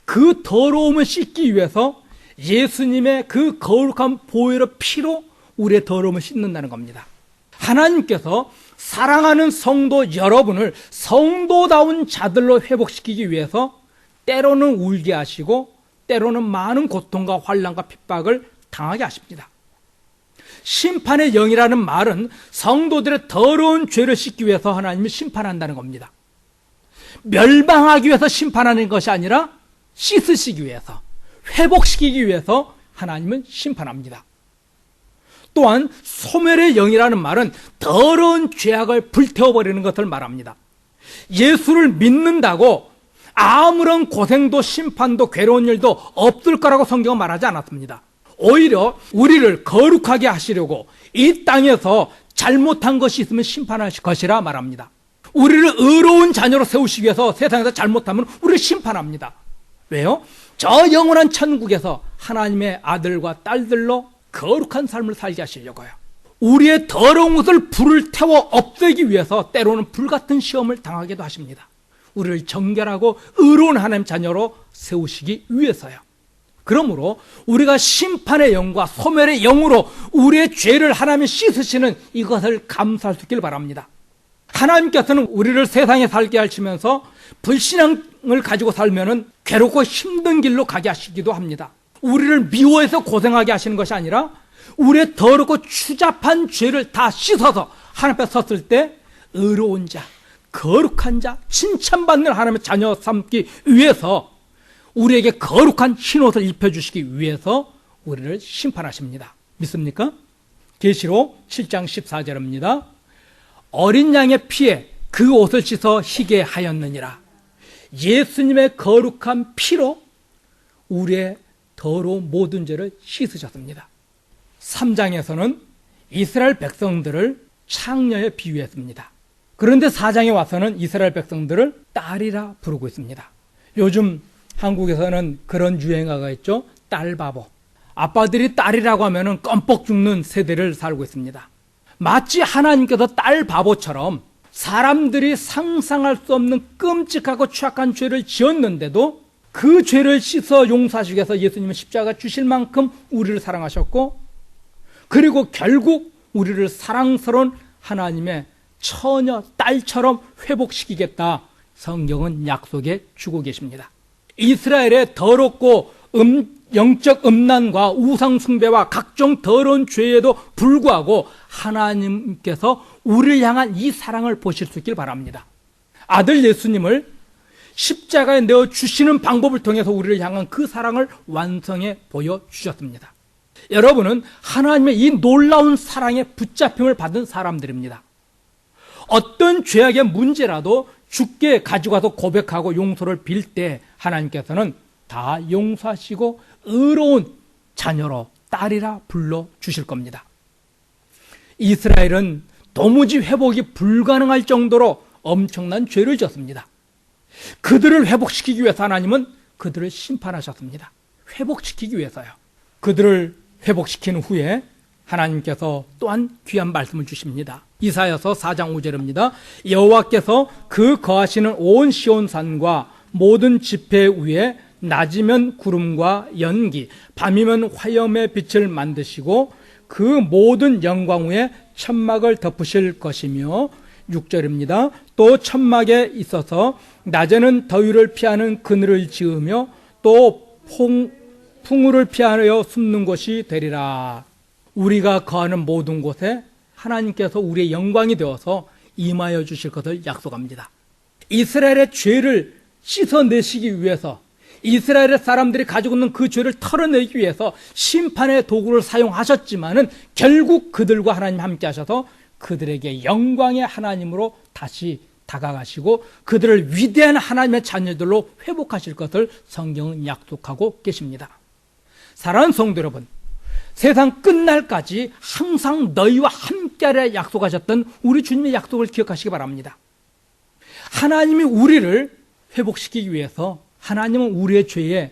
그 더러움을 씻기 위해서 예수님의 그 거룩한 보혈의 피로 우리의 더러움을 씻는다는 겁니다. 하나님께서 사랑하는 성도 여러분을 성도다운 자들로 회복시키기 위해서 때로는 울게 하시고 때로는 많은 고통과 환난과 핍박을 당하게 하십니다. 심판의 영이라는 말은 성도들의 더러운 죄를 씻기 위해서 하나님이 심판한다는 겁니다. 멸망하기 위해서 심판하는 것이 아니라 씻으시기 위해서, 회복시키기 위해서 하나님은 심판합니다. 또한 소멸의 영이라는 말은 더러운 죄악을 불태워버리는 것을 말합니다. 예수를 믿는다고 아무런 고생도 심판도 괴로운 일도 없을 거라고 성경은 말하지 않았습니다. 오히려 우리를 거룩하게 하시려고 이 땅에서 잘못한 것이 있으면 심판하실 것이라 말합니다. 우리를 의로운 자녀로 세우시기 위해서 세상에서 잘못하면 우리를 심판합니다. 왜요? 저 영원한 천국에서 하나님의 아들과 딸들로 거룩한 삶을 살게 하시려고요. 우리의 더러운 것을 불을 태워 없애기 위해서 때로는 불같은 시험을 당하기도 하십니다. 우리를 정결하고 의로운 하나님 자녀로 세우시기 위해서요. 그러므로 우리가 심판의 영과 소멸의 영으로 우리의 죄를 하나님이 씻으시는 이것을 감사할 수 있길 바랍니다. 하나님께서는 우리를 세상에 살게 하시면서 불신앙을 가지고 살면은 괴롭고 힘든 길로 가게 하시기도 합니다. 우리를 미워해서 고생하게 하시는 것이 아니라 우리의 더럽고 추잡한 죄를 다 씻어서 하나님 앞에 섰을 때 의로운 자, 거룩한 자, 칭찬받는 하나님의 자녀 삼기 위해서 우리에게 거룩한 흰옷을 입혀주시기 위해서 우리를 심판하십니다. 믿습니까? 계시록 7장 14절입니다. 어린 양의 피에 그 옷을 씻어 희게 하였느니라. 예수님의 거룩한 피로 우리의 더러운 모든 죄를 씻으셨습니다. 3장에서는 이스라엘 백성들을 창녀에 비유했습니다. 그런데 4장에 와서는 이스라엘 백성들을 딸이라 부르고 있습니다. 요즘 한국에서는 그런 유행어가 있죠. 딸바보. 아빠들이 딸이라고 하면 껌뻑 죽는 세대를 살고 있습니다. 마치 하나님께서 딸바보처럼 사람들이 상상할 수 없는 끔찍하고 취약한 죄를 지었는데도 그 죄를 씻어 용서하시기 위해서 예수님은 십자가 주실 만큼 우리를 사랑하셨고, 그리고 결국 우리를 사랑스러운 하나님의 처녀 딸처럼 회복시키겠다, 성경은 약속해 주고 계십니다. 이스라엘의 더럽고 영적 음란과 우상 숭배와 각종 더러운 죄에도 불구하고 하나님께서 우리를 향한 이 사랑을 보실 수 있길 바랍니다. 아들 예수님을 십자가에 내어 주시는 방법을 통해서 우리를 향한 그 사랑을 완성해 보여주셨습니다. 여러분은 하나님의 이 놀라운 사랑에 붙잡힘을 받은 사람들입니다. 어떤 죄악의 문제라도 주께 가지고 와서 고백하고 용서를 빌 때 하나님께서는 다 용서하시고 의로운 자녀로 딸이라 불러주실 겁니다. 이스라엘은 도무지 회복이 불가능할 정도로 엄청난 죄를 지었습니다. 그들을 회복시키기 위해서 하나님은 그들을 심판하셨습니다. 회복시키기 위해서요. 그들을 회복시킨 후에 하나님께서 또한 귀한 말씀을 주십니다. 이사야서 4장 5절입니다. 여호와께서 그 거하시는 온 시온산과 모든 지폐 위에 낮이면 구름과 연기, 밤이면 화염의 빛을 만드시고 그 모든 영광 위에 천막을 덮으실 것이며, 6절입니다. 또 천막에 있어서 낮에는 더위를 피하는 그늘을 지으며 또 풍우를 피하여 숨는 곳이 되리라. 우리가 거하는 모든 곳에 하나님께서 우리의 영광이 되어서 임하여 주실 것을 약속합니다. 이스라엘의 죄를 씻어내시기 위해서, 이스라엘의 사람들이 가지고 있는 그 죄를 털어내기 위해서 심판의 도구를 사용하셨지만은 결국 그들과 하나님 함께 하셔서 그들에게 영광의 하나님으로 다시 다가가시고 그들을 위대한 하나님의 자녀들로 회복하실 것을 성경은 약속하고 계십니다. 사랑하는 성도 여러분, 세상 끝날까지 항상 너희와 함께하려 약속하셨던 우리 주님의 약속을 기억하시기 바랍니다. 하나님이 우리를 회복시키기 위해서 하나님은 우리의 죄에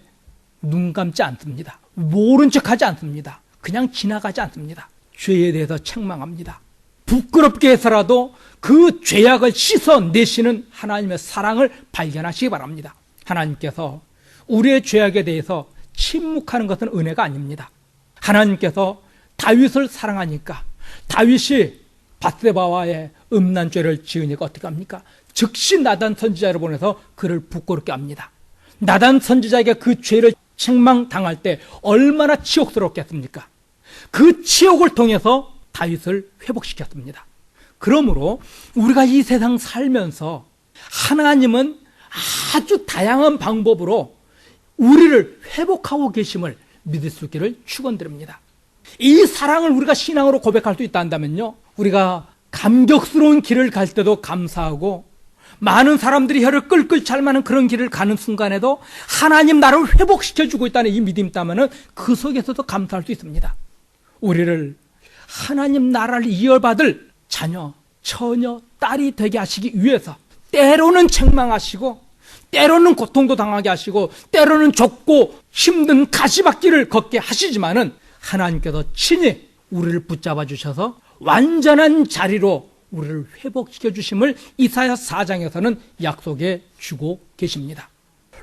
눈 감지 않습니다. 모른 척하지 않습니다. 그냥 지나가지 않습니다. 죄에 대해서 책망합니다. 부끄럽게 해서라도 그 죄악을 씻어내시는 하나님의 사랑을 발견하시기 바랍니다. 하나님께서 우리의 죄악에 대해서 침묵하는 것은 은혜가 아닙니다. 하나님께서 다윗을 사랑하니까 다윗이 밧세바와의 음란 죄를 지으니까 어떻게 합니까? 즉시 나단 선지자를 보내서 그를 부끄럽게 합니다. 나단 선지자에게 그 죄를 책망당할 때 얼마나 치욕스럽겠습니까? 그 치욕을 통해서 다윗을 회복시켰습니다. 그러므로 우리가 이 세상 살면서 하나님은 아주 다양한 방법으로 우리를 회복하고 계심을 믿을 수 있기를 축원드립니다. 이 사랑을 우리가 신앙으로 고백할 수 있다 한다면요, 우리가 감격스러운 길을 갈 때도 감사하고 많은 사람들이 혀를 끌끌 찰만한 그런 길을 가는 순간에도 하나님 나를 회복시켜주고 있다는 이 믿음이 있다면 그 속에서도 감사할 수 있습니다. 우리를 하나님 나라를 이어받을 자녀, 처녀, 딸이 되게 하시기 위해서 때로는 책망하시고 때로는 고통도 당하게 하시고 때로는 좁고 힘든 가시밭길을 걷게 하시지만은 하나님께서 친히 우리를 붙잡아 주셔서 완전한 자리로 우리를 회복시켜 주심을 이사야 4장에서는 약속해 주고 계십니다.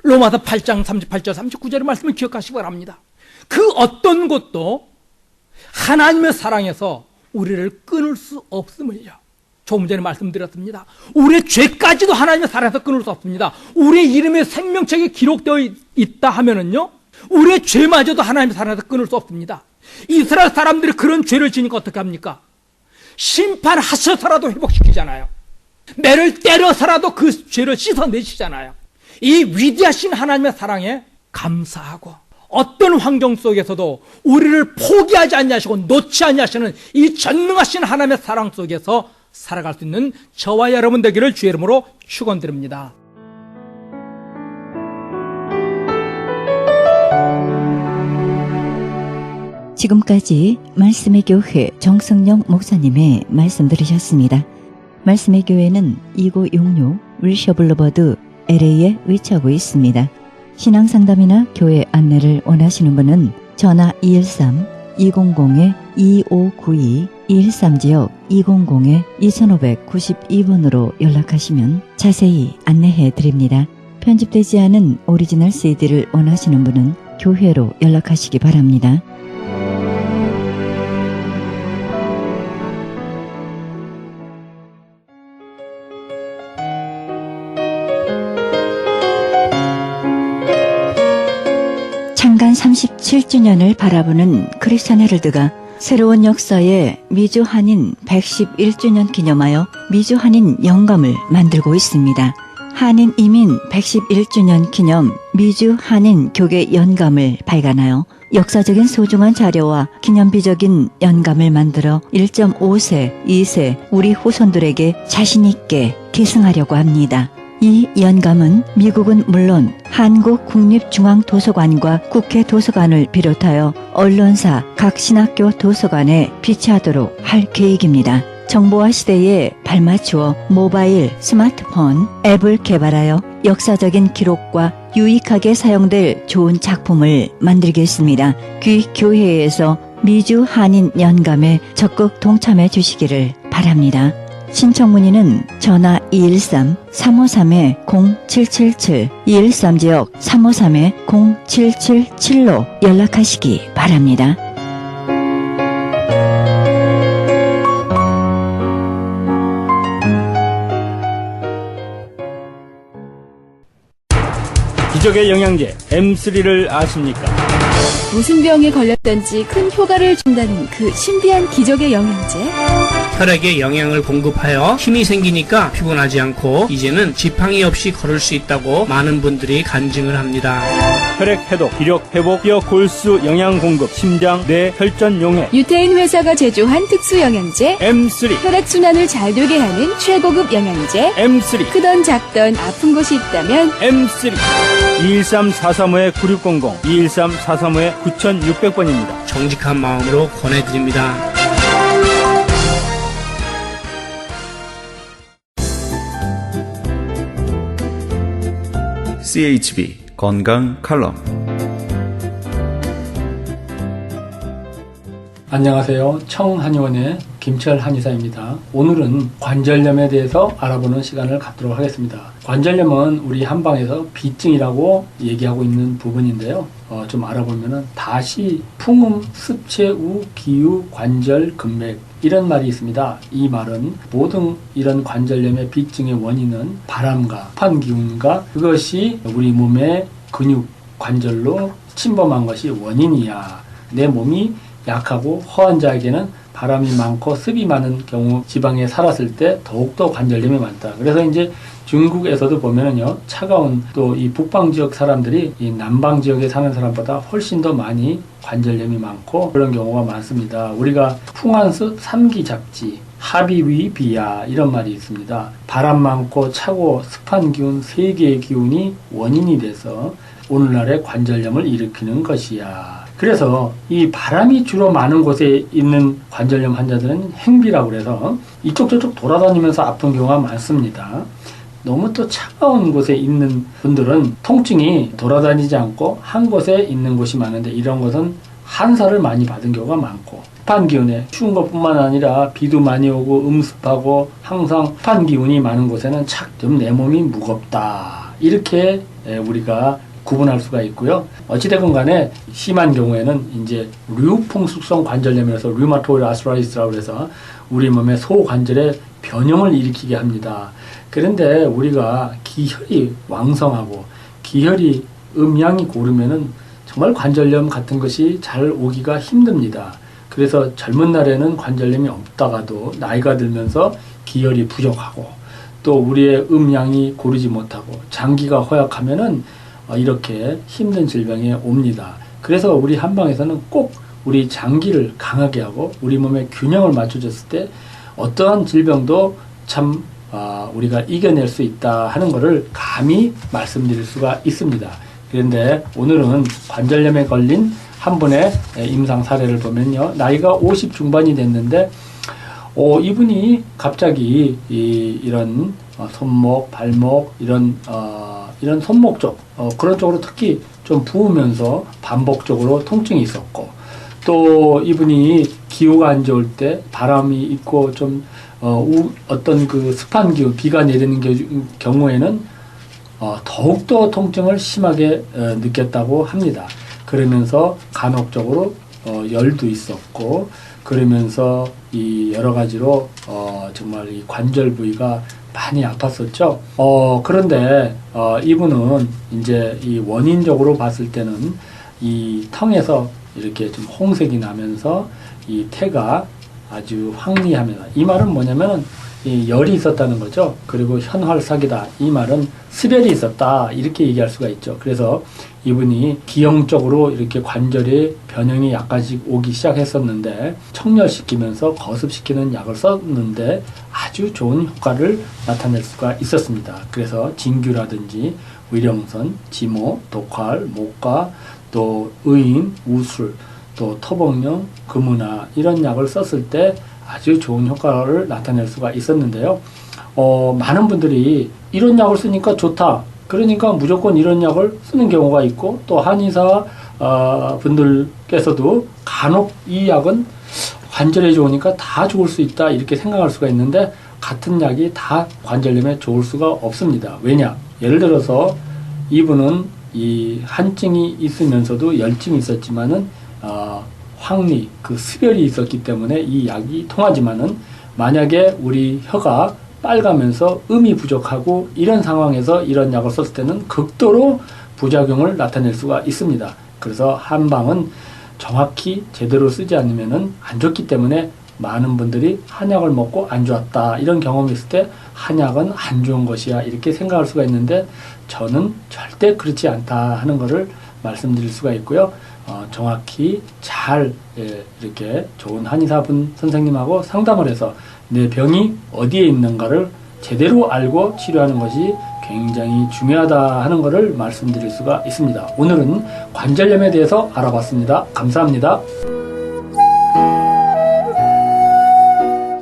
로마서 8장 38절 39절의 말씀을 기억하시기 바랍니다. 그 어떤 것도 하나님의 사랑에서 우리를 끊을 수 없음을요, 조금 전에 말씀드렸습니다. 우리의 죄까지도 하나님의 사랑에서 끊을 수 없습니다. 우리의 이름이 생명책에 기록되어 있다 하면은요, 우리의 죄마저도 하나님의 사랑에서 끊을 수 없습니다. 이스라엘 사람들이 그런 죄를 지니까 어떻게 합니까? 심판하셔서라도 회복시키잖아요. 매를 때려서라도 그 죄를 씻어내시잖아요. 이 위대하신 하나님의 사랑에 감사하고 어떤 환경 속에서도 우리를 포기하지 않냐시고 놓지 않냐시는 이 전능하신 하나님의 사랑 속에서 살아갈 수 있는 저와 여러분 되기를 주의 이름으로 축원드립니다. 지금까지 말씀의 교회 정승영 목사님의 말씀 들으셨습니다. 말씀의 교회는 2966 윌셔블러버드 LA에 위치하고 있습니다. 신앙상담이나 교회 안내를 원하시는 분은 전화 213-200-2592 213지역 200-2592번으로 연락하시면 자세히 안내해 드립니다. 편집되지 않은 오리지널 CD를 원하시는 분은 교회로 연락하시기 바랍니다. 창간 37주년을 바라보는 크리스천 헤럴드가 새로운 역사의 미주 한인 111주년 기념하여 미주 한인 영감을 만들고 있습니다. 한인 이민 111주년 기념 미주 한인 교계 연감을 발간하여 역사적인 소중한 자료와 기념비적인 연감을 만들어 1.5세, 2세 우리 후손들에게 자신있게 계승하려고 합니다. 이 연감은 미국은 물론 한국 국립중앙도서관과 국회도서관을 비롯하여 언론사, 각 신학교 도서관에 비치하도록 할 계획입니다. 정보화 시대에 발맞추어 모바일, 스마트폰, 앱을 개발하여 역사적인 기록과 유익하게 사용될 좋은 작품을 만들겠습니다. 귀 교회에서 미주 한인 연감에 적극 동참해 주시기를 바랍니다. 신청 문의는 전화 213-353-0777, 213지역 353-0777로 연락하시기 바랍니다. 기적의 영양제 M3를 아십니까? 무슨 병에 걸렸던지 큰 효과를 준다는 그 신비한 기적의 영양제. 혈액에 영양을 공급하여 힘이 생기니까 피곤하지 않고 이제는 지팡이 없이 걸을 수 있다고 많은 분들이 간증을 합니다. 혈액 해독, 기력 회복, 뼈 골수 영양 공급, 심장, 뇌, 혈전 용해. 유태인 회사가 제조한 특수 영양제. M3, 혈액순환을 잘 되게 하는 최고급 영양제. M3, 크던 작던 아픈 곳이 있다면 M3. 213-435-9600, 213-435-9600번입니다. 정직한 마음으로 권해드립니다. CHB 건강 칼럼. 안녕하세요. 청한의원의 김철 한의사입니다. 오늘은 관절염에 대해서 알아보는 시간을 갖도록 하겠습니다. 관절염은 우리 한방에서 비증이라고 얘기하고 있는 부분인데요. 좀 알아보면은 다시, 풍음, 습체, 우, 기유, 관절, 근맥 이런 말이 있습니다. 이 말은 모든 이런 관절염의 비증의 원인은 바람과 습한기운과 그것이 우리 몸의 근육, 관절로 침범한 것이 원인이야. 내 몸이 약하고 허한 자에게는 바람이 많고 습이 많은 경우 지방에 살았을 때 더욱더 관절염이 많다. 그래서 이제 중국에서도 보면은요, 차가운 또 이 북방 지역 사람들이 이 남방 지역에 사는 사람보다 훨씬 더 많이 관절염이 많고 그런 경우가 많습니다. 우리가 풍한습 삼기잡지, 합이위비야 이런 말이 있습니다. 바람 많고 차고 습한 기운 세 개의 기운이 원인이 돼서 오늘날의 관절염을 일으키는 것이야. 그래서 이 바람이 주로 많은 곳에 있는 관절염 환자들은 행비라고 그래서 이쪽 저쪽 돌아다니면서 아픈 경우가 많습니다. 너무 또 차가운 곳에 있는 분들은 통증이 돌아다니지 않고 한 곳에 있는 곳이 많은데 이런 것은 한사를 많이 받은 경우가 많고 습한 기운에 추운 것뿐만 아니라 비도 많이 오고 음습하고 항상 습한 기운이 많은 곳에는 좀 내 몸이 무겁다. 이렇게 우리가 구분할 수가 있고요. 어찌됐건 간에 심한 경우에는 이제 류풍숙성 관절염이라서 류마토이드 아스트라이티스라고 해서 우리 몸의 소관절에 변형을 일으키게 합니다. 그런데 우리가 기혈이 왕성하고 기혈이 음양이 고르면은 정말 관절염 같은 것이 잘 오기가 힘듭니다. 그래서 젊은 날에는 관절염이 없다가도 나이가 들면서 기혈이 부족하고 또 우리의 음양이 고르지 못하고 장기가 허약하면은 이렇게 힘든 질병이 옵니다. 그래서 우리 한방에서는 꼭 우리 장기를 강하게 하고 우리 몸의 균형을 맞춰줬을 때 어떠한 질병도 참 우리가 이겨낼 수 있다 하는 것을 감히 말씀드릴 수가 있습니다. 그런데 오늘은 관절염에 걸린 한 분의 임상 사례를 보면요. 나이가 50 중반이 됐는데 이분이 갑자기 이런 손목, 발목 이런 손목 쪽 그런 쪽으로 특히 좀 부으면서 반복적으로 통증이 있었고 또 이분이 기후가 안 좋을 때 바람이 있고 좀 어떤 그 습한 기후 비가 내리는 경우에는 더욱더 통증을 심하게 느꼈다고 합니다. 그러면서 간혹적으로 열도 있었고 그러면서 이 여러 가지로 정말 이 관절 부위가 많이 아팠었죠. 그런데 이분은 이제 이 원인적으로 봤을 때는 이 턱에서 이렇게 좀 홍색이 나면서 이 태가 아주 황리하면서 이 말은 뭐냐면은 이 열이 있었다는 거죠. 그리고 현활삭이다. 이 말은 습열이 있었다. 이렇게 얘기할 수가 있죠. 그래서 이분이 기형적으로 이렇게 관절의 변형이 약간씩 오기 시작했었는데 청렬시키면서 거습시키는 약을 썼는데 아주 좋은 효과를 나타낼 수가 있었습니다. 그래서 진규라든지 위령선, 지모, 독활, 목과 또 의인, 우술, 또 토복령, 금은화 이런 약을 썼을 때 아주 좋은 효과를 나타낼 수가 있었는데요. 많은 분들이 이런 약을 쓰니까 좋다. 그러니까 무조건 이런 약을 쓰는 경우가 있고 또 한의사 분들께서도 간혹 이 약은 관절에 좋으니까 다 좋을 수 있다 이렇게 생각할 수가 있는데 같은 약이 다 관절염에 좋을 수가 없습니다. 왜냐? 예를 들어서 이분은 이 한증이 있으면서도 열증이 있었지만은 황리, 그 습열이 있었기 때문에 이 약이 통하지만은 만약에 우리 혀가 빨가면서 음이 부족하고 이런 상황에서 이런 약을 썼을 때는 극도로 부작용을 나타낼 수가 있습니다. 그래서 한방은 정확히 제대로 쓰지 않으면은 안 좋기 때문에 많은 분들이 한약을 먹고 안 좋았다 이런 경험이 있을 때 한약은 안 좋은 것이야 이렇게 생각할 수가 있는데 저는 절대 그렇지 않다 하는 것을 말씀드릴 수가 있고요. 정확히 잘 이렇게 좋은 한의사분 선생님하고 상담을 해서 내 병이 어디에 있는가를 제대로 알고 치료하는 것이 굉장히 중요하다 하는 것을 말씀드릴 수가 있습니다. 오늘은 관절염에 대해서 알아봤습니다. 감사합니다.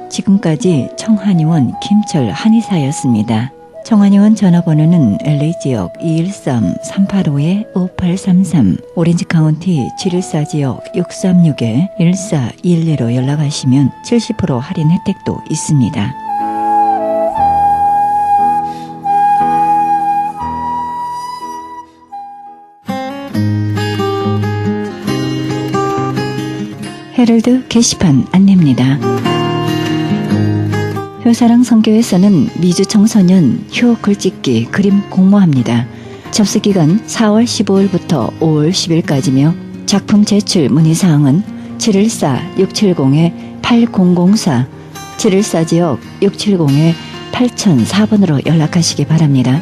지금까지 청한의원 김철 한의사였습니다. 청안의원 전화번호는 LA지역 213-385-5833, 오렌지 카운티 714지역 636-1412로 연락하시면 70% 할인 혜택도 있습니다. 헤럴드 게시판 안내입니다. 효사랑 선교에서는 미주 청소년 효 글짓기 그림 공모합니다. 접수기간 4월 15일부터 5월 10일까지며 작품 제출 문의사항은 714-670-8004, 714지역 670-8004번으로 연락하시기 바랍니다.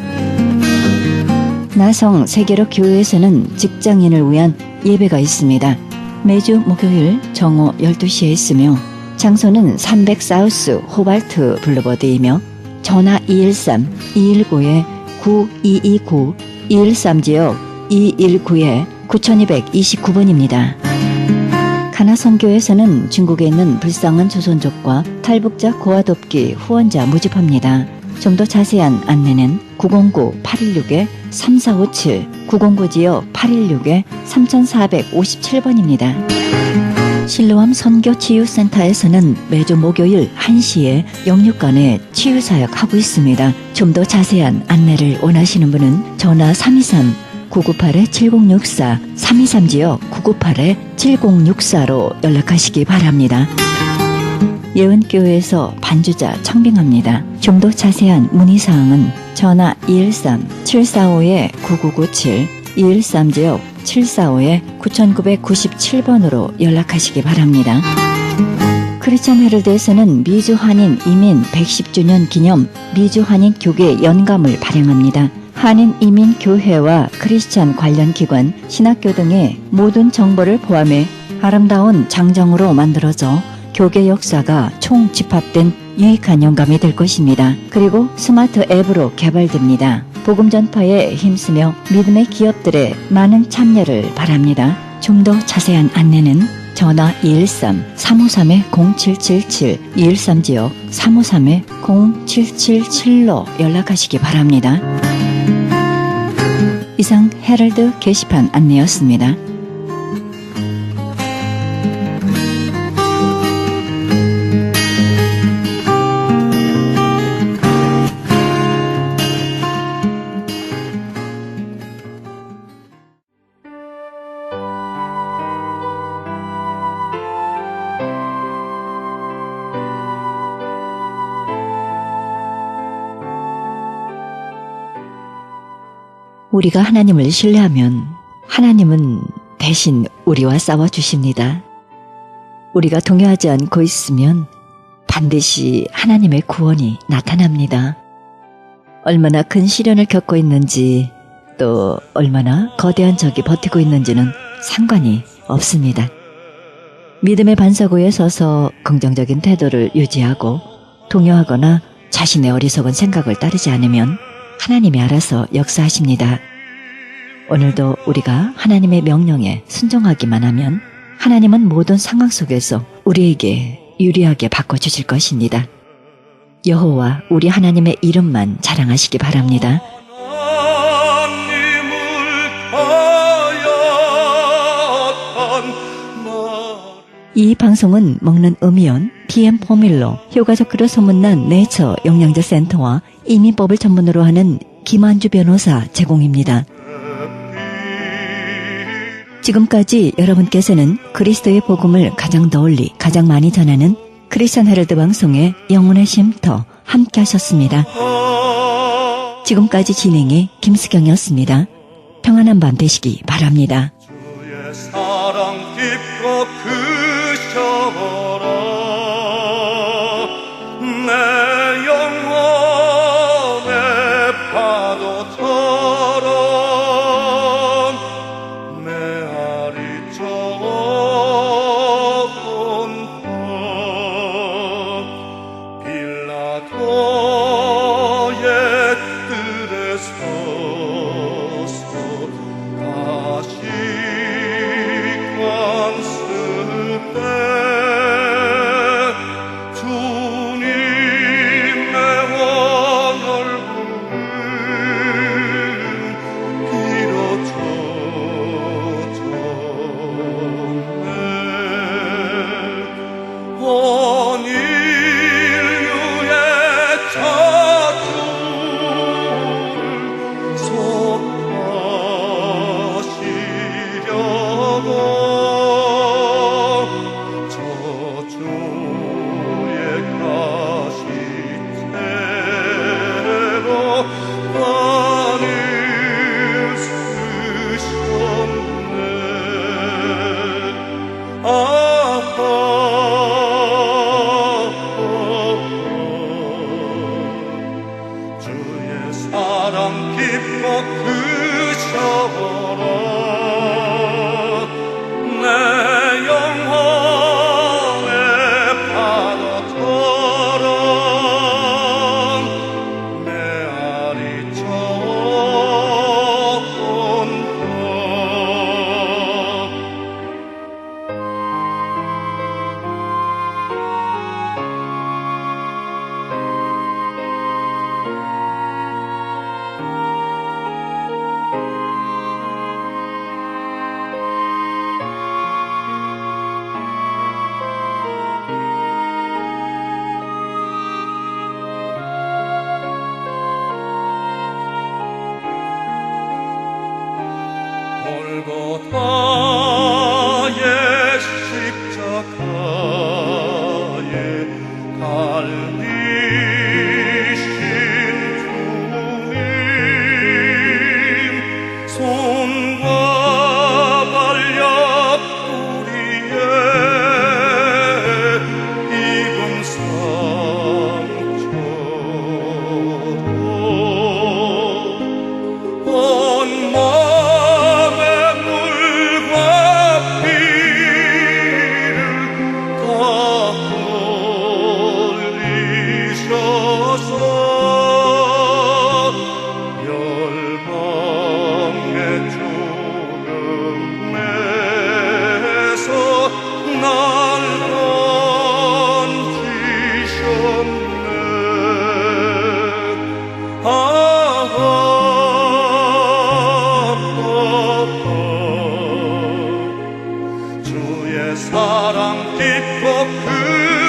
나성 세계로 교회에서는 직장인을 위한 예배가 있습니다. 매주 목요일 정오 12시에 있으며 장소는 300 사우스 호발트 블루버드이며 전화 213-219-9229, 213지역 219-9229번입니다. 가나선교에서는 중국에 있는 불쌍한 조선족과 탈북자 고아돕기 후원자 모집합니다. 좀 더 자세한 안내는 909-816-3457, 909지역 816-3457번입니다. 실로암 선교치유센터에서는 매주 목요일 1시에 영육간에 치유사역 하고 있습니다. 좀 더 자세한 안내를 원하시는 분은 전화 323-998-7064, 323지역 998-7064로 연락하시기 바랍니다. 예은교회에서 반주자 청빙합니다. 좀 더 자세한 문의사항은 전화 213-745-9997, 213지역 745-9997번으로 연락하시기 바랍니다. 크리스찬 헤럴드에서는 미주 한인 이민 110주년 기념 미주 한인 교계 연감을 발행합니다. 한인 이민 교회와 크리스찬 관련 기관, 신학교 등의 모든 정보를 포함해 아름다운 장정으로 만들어져 교계 역사가 총집합된 유익한 영감이 될 것입니다. 그리고 스마트 앱으로 개발됩니다. 복음 전파에 힘쓰며 믿음의 기업들의 많은 참여를 바랍니다. 좀 더 자세한 안내는 전화 213-353-0777, 213지역 353-0777로 연락하시기 바랍니다. 이상 헤럴드 게시판 안내였습니다. 우리가 하나님을 신뢰하면 하나님은 대신 우리와 싸워주십니다. 우리가 동요하지 않고 있으면 반드시 하나님의 구원이 나타납니다. 얼마나 큰 시련을 겪고 있는지 또 얼마나 거대한 적이 버티고 있는지는 상관이 없습니다. 믿음의 반석위에 서서 긍정적인 태도를 유지하고 동요하거나 자신의 어리석은 생각을 따르지 않으면 하나님이 알아서 역사하십니다. 오늘도 우리가 하나님의 명령에 순종하기만 하면 하나님은 모든 상황 속에서 우리에게 유리하게 바꿔주실 것입니다. 여호와 우리 하나님의 이름만 자랑하시기 바랍니다. 이 방송은 먹는 음이온 DM 포밀로 효과적으로 소문난 네이처 영양제 센터와 이민법을 전문으로 하는 김한주 변호사 제공입니다. 지금까지 여러분께서는 그리스도의 복음을 가장 널리 가장 많이 전하는 크리스천 헤럴드 방송의 영혼의 쉼터 함께 하셨습니다. 지금까지 진행의 김수경이었습니다. 평안한 밤 되시기 바랍니다. 주의 사랑 깊고 크셔라 내 영혼의 파도처럼 메아리 좋은 것 빌라도의 뜰에 서서 다시 관습 주의 사랑 깊고